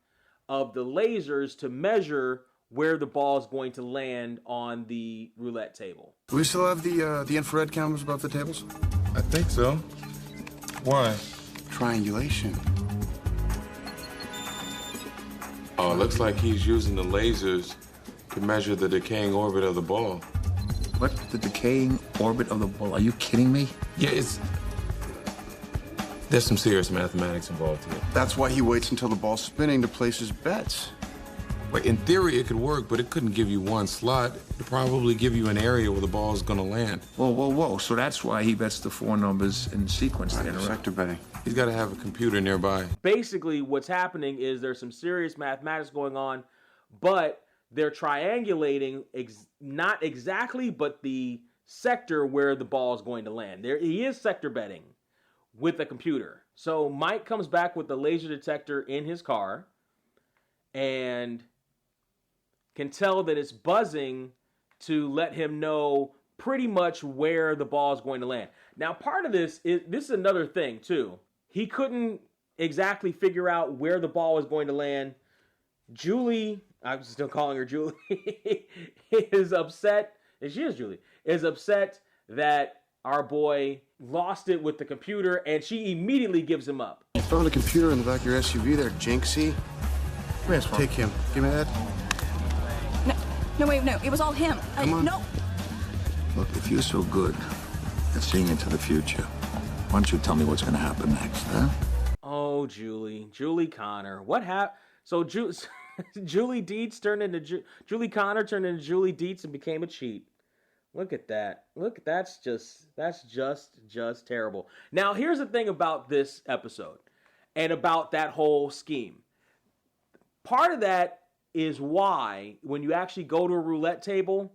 of the lasers to measure where the ball is going to land on the roulette table. Do we still have the infrared cameras above the tables? I think so. Why? Triangulation. Oh, it looks like he's using the lasers to measure the decaying orbit of the ball. What? The decaying orbit of the ball? Are you kidding me? Yeah, there's some serious mathematics involved here. That's why he waits until the ball's spinning to place his bets. Well, in theory, it could work, but it couldn't give you one slot. It'd probably give you an area where the ball's gonna land. Whoa, whoa, whoa. So that's why he bets the 4 numbers in sequence then, right? Sector betting. He's got to have a computer nearby. Basically, what's happening is there's some serious mathematics going on, but they're triangulating, not exactly, but the sector where the ball is going to land. He is sector betting with a computer. So Mike comes back with the laser detector in his car and can tell that it's buzzing to let him know pretty much where the ball is going to land. Now, part of this is another thing, too. He couldn't exactly figure out where the ball was going to land. Julie, I'm still calling her Julie, is upset, and she is Julie, is upset that our boy lost it with the computer, and she immediately gives him up. Throw the computer in the back of your SUV there, Jinxie. Take him. Give me that. No, wait, no. It was all him. Come on. No. Look, if you're so good at seeing into the future, why don't you tell me what's going to happen next, huh? Oh, Julie Connor. What happened? So Julie Dietz turned into Julie Connor turned into Julie Dietz and became a cheat. Look at that. Look, that's just terrible. Now, here's the thing about this episode and about that whole scheme. Part of that is why when you actually go to a roulette table,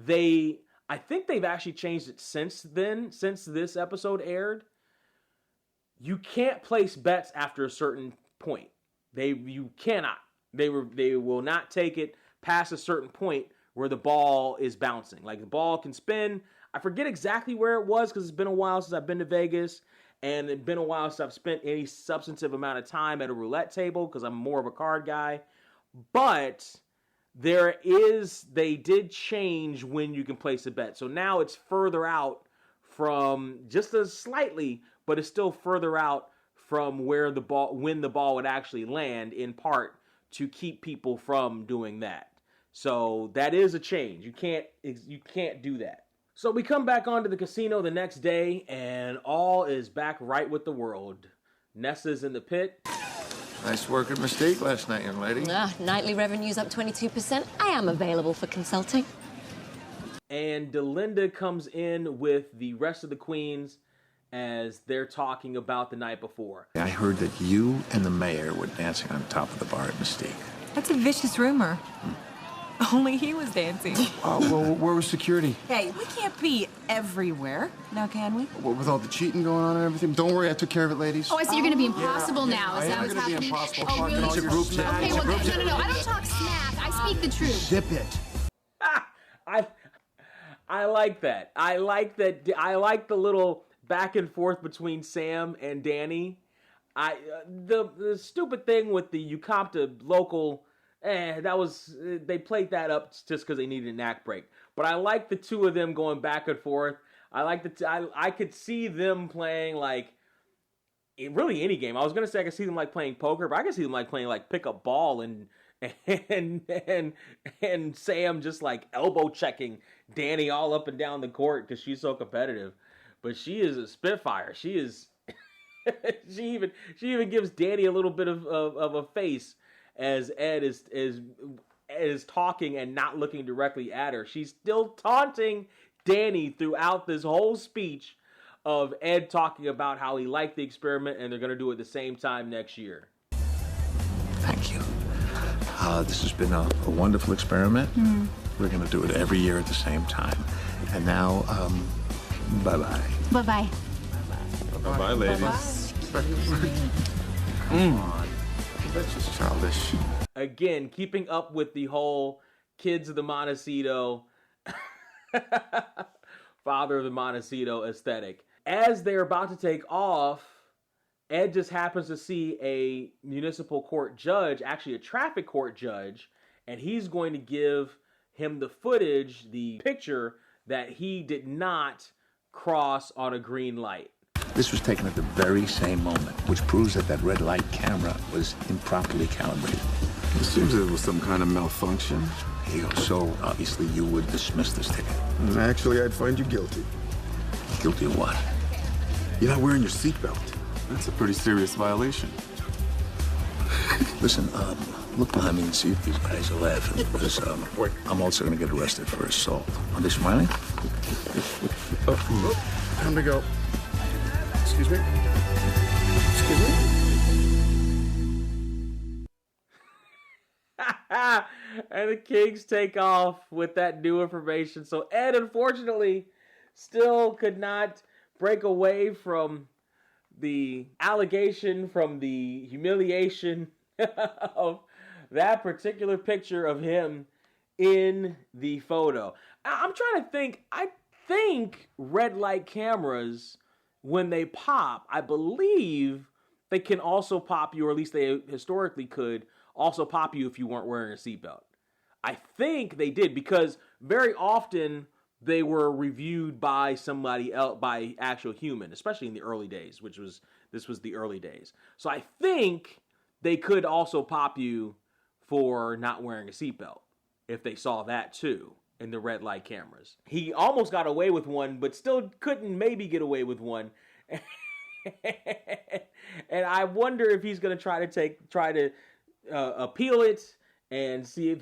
I think they've actually changed it since this episode aired. You can't place bets after a certain point. You cannot. They will not take it past a certain point where the ball is bouncing. Like, the ball can spin. I forget exactly where it was because it's been a while since I've been to Vegas, and it's been a while since I've spent any substantive amount of time at a roulette table because I'm more of a card guy. But they did change when you can place a bet. So now it's further out from, just as slightly, but it's still further out from when the ball would actually land, in part to keep people from doing that. So that is a change. You can't do that. So we come back onto the casino the next day, and all is back right with the world. Nessa's in the pit. Nice work at Mistake last night, young lady. Nightly revenue's up 22%. I am available for consulting. And Delinda comes in with the rest of the queens as they're talking about the night before. I heard that you and the mayor were dancing on top of the bar at Mystique. That's a vicious rumor. Only he was dancing. Well, where was security? Hey, we can't be everywhere. Now, can we? Well, with all the cheating going on and everything. Don't worry, I took care of it, ladies. Oh, I see. You're going to be impossible now. Is that what's I'm going to be happening? impossible. Oh, really? It's a group chat. Okay, well, no. I don't talk smack. I speak the truth. Zip it. I like that. I like the little back and forth between Sam and Danny. The stupid thing with the Ucopta local, they played that up just because they needed an act break. But I like the two of them going back and forth. I could see them playing like really any game. I was gonna say I could see them like playing poker, but I could see them like playing like pick up ball and Sam just like elbow checking Danny all up and down the court because she's so competitive. But she is a spitfire. She is. she even gives Danny a little bit of a face as Ed is talking and not looking directly at her. She's still taunting Danny throughout this whole speech of Ed talking about how he liked the experiment and they're going to do it the same time next year. Thank you. This has been a wonderful experiment. Mm-hmm. We're going to do it every year at the same time. And now, bye-bye. Bye-bye. Bye-bye, ladies. Come on. That's just childish. Again, keeping up with the whole kids of the Montecito, father of the Montecito aesthetic. As they're about to take off, Ed just happens to see a municipal court judge, actually a traffic court judge, and he's going to give him the footage, the picture that he did not cross on a green light. This was taken at the very same moment, which proves that red light camera was improperly calibrated. It seems there was some kind of malfunction. Here you go. So, obviously, you would dismiss this ticket. Actually, I'd find you guilty. Guilty of what? You're not wearing your seatbelt. That's a pretty serious violation. Listen, look behind me and see if these guys are laughing, because I'm also going to get arrested for assault. Are they smiling? Time to go. Excuse me? Excuse me? And the Kings take off with that new information. So Ed, unfortunately, still could not break away from the allegation, from the humiliation of that particular picture of him in the photo. I'm trying to think. I think red light cameras, when they pop, I believe they can also pop you, or at least they historically could also pop you if you weren't wearing a seatbelt. I think they did, because very often they were reviewed by somebody else, by actual human, especially in the early days, this was the early days. So I think they could also pop you for not wearing a seatbelt if they saw that too in the red light cameras. He almost got away with one, but still couldn't maybe get away with one. And I wonder if he's going to try to appeal it and see if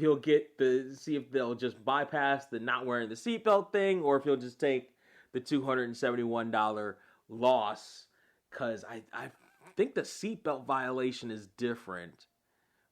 they'll just bypass the not wearing the seatbelt thing, or if he'll just take the $271 loss, because I think the seatbelt violation is different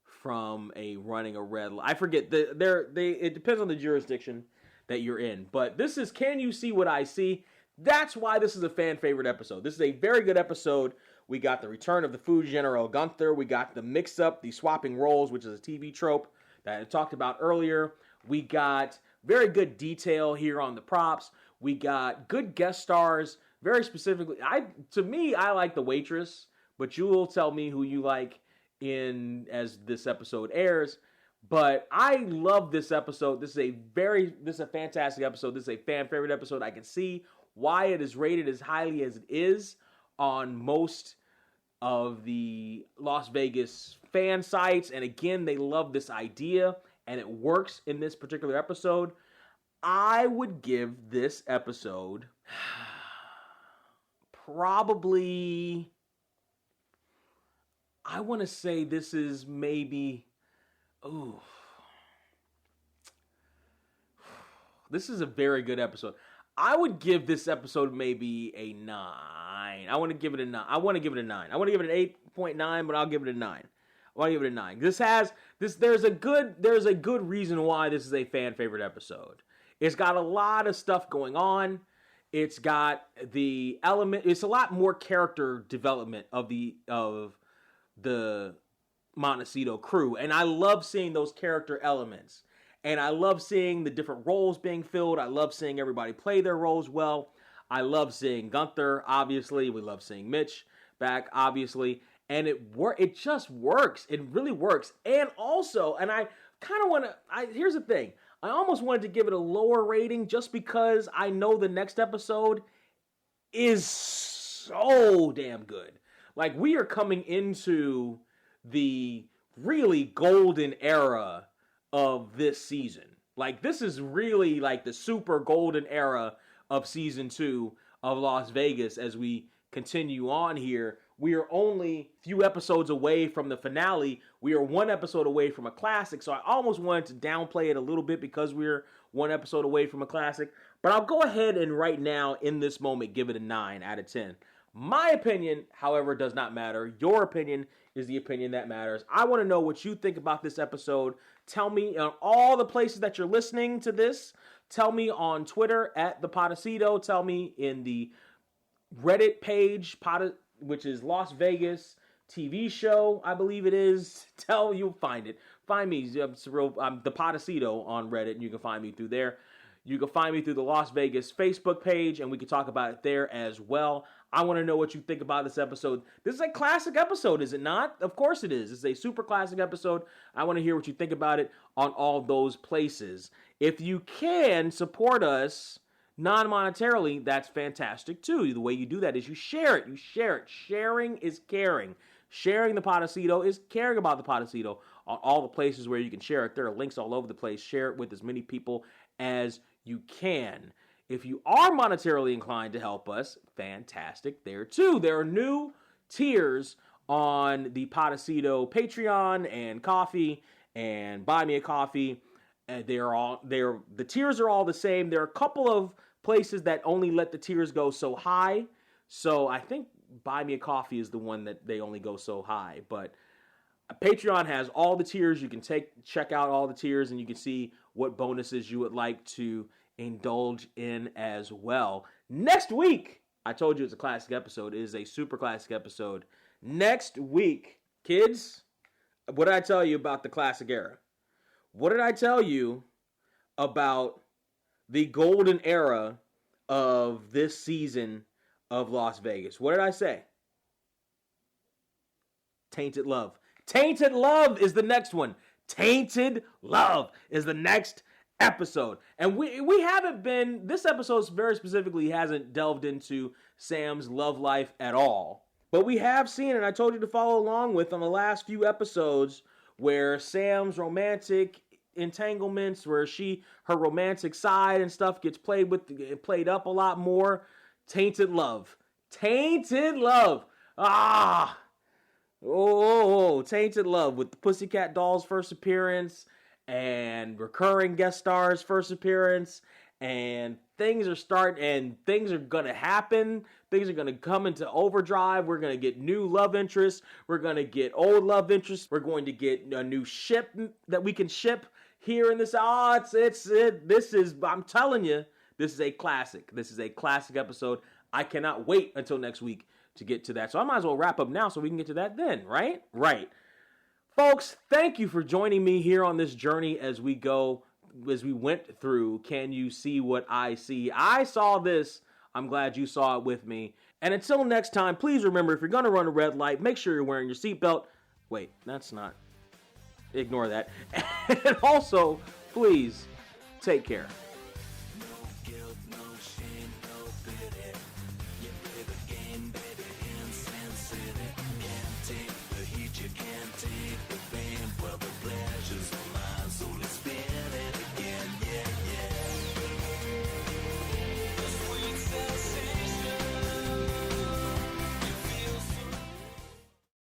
from running a red light. I forget, it depends on the jurisdiction that you're in, but this is Can You See What I See? That's why this is a fan favorite episode. This is a very good episode. We got the return of the food general Gunther. We got the mix-up, the swapping roles, which is a TV trope that I talked about earlier. We got very good detail here on the props. We got good guest stars, very specifically. To me, I like the waitress, but you will tell me who you like as this episode airs. But I love this episode. This is a fantastic episode. This is a fan favorite episode. I can see why it is rated as highly as it is on most of the Las Vegas fan sites. And again, they love this idea, and it works in this particular episode. I would give this episode probably, I want to say this is maybe, this is a very good episode. I would give this episode maybe a 9. I want to give it a 9. I want to give it an 8.9, but I'll give it a 9. I want to give it a 9. There's a good reason why this is a fan favorite episode. It's got a lot of stuff going on. It's got the element. It's a lot more character development of the Montecito crew, and I love seeing those character elements. And I love seeing the different roles being filled. I love seeing everybody play their roles well. I love seeing Gunther, obviously. We love seeing Mitch back, obviously. And it just works. It really works. And also, and I kind of want to, here's the thing. I almost wanted to give it a lower rating just because I know the next episode is so damn good. Like, we are coming into the really golden era of this season. Like, this is really like the super golden era of season 2 of Las Vegas. As we continue on here, we are only a few episodes away from the finale. We are one episode away from a classic, so I almost wanted to downplay it a little bit because we're one episode away from a classic. But I'll go ahead and right now, in this moment, give it a 9 out of 10. My opinion, however, does not matter. Your opinion is the opinion that matters. I want to know what you think about this episode. Tell me on all the places that you're listening to this. Tell me on Twitter at the Podecito. Tell me in the Reddit page, which is Las Vegas TV show, I believe it is. You'll find it. Find me. I'm the Podecito on Reddit, and you can find me through there. You can find me through the Las Vegas Facebook page, and we can talk about it there as well. I want to know what you think about this episode. This is a classic episode, is it not? Of course it is. It's a super classic episode. I want to hear what you think about it on all those places. If you can support us non-monetarily, that's fantastic too. The way you do that is you share it. Sharing is caring. Sharing the Podecito is caring about the Podecito on all the places where you can share it. There are links all over the place. Share it with as many people as you can. If you are monetarily inclined to help us, fantastic there too. There are new tiers on the Podecito Patreon and Coffee and Buy Me a Coffee. The tiers are all the same. There are a couple of places that only let the tiers go so high. So I think Buy Me a Coffee is the one that they only go so high. But Patreon has all the tiers. You can check out all the tiers and you can see what bonuses you would like to indulge in as well. Next week, I told you it's a classic episode. It is a super classic episode. Next week, kids, what did I tell you about the classic era? What did I tell you about the golden era of this season of Las Vegas? What did I say? Tainted Love. Tainted Love is the next one. Tainted Love is the next episode. And we haven't been, this episode very specifically hasn't delved into Sam's love life at all. But we have seen, and I told you to follow along with on the last few episodes, where Sam's romantic entanglements, where her romantic side and stuff gets played up a lot more. Tainted Love. Tainted Love. Tainted Love with the Pussycat Dolls' first appearance and recurring guest stars' first appearance, and things are gonna happen. Things are gonna come into overdrive. We're gonna get new love interests. We're gonna get old love interests. We're going to get a new ship that we can ship here in this. I'm telling you, this is a classic. This is a classic episode. I cannot wait until next week to get to that. So I might as well wrap up now so we can get to that then, right? Right. Folks, thank you for joining me here on this journey as we went through Can You See What I See? I saw this. I'm glad you saw it with me. And until next time, please remember, if you're going to run a red light, make sure you're wearing your seatbelt. Wait, that's not. Ignore that. And also, please take care.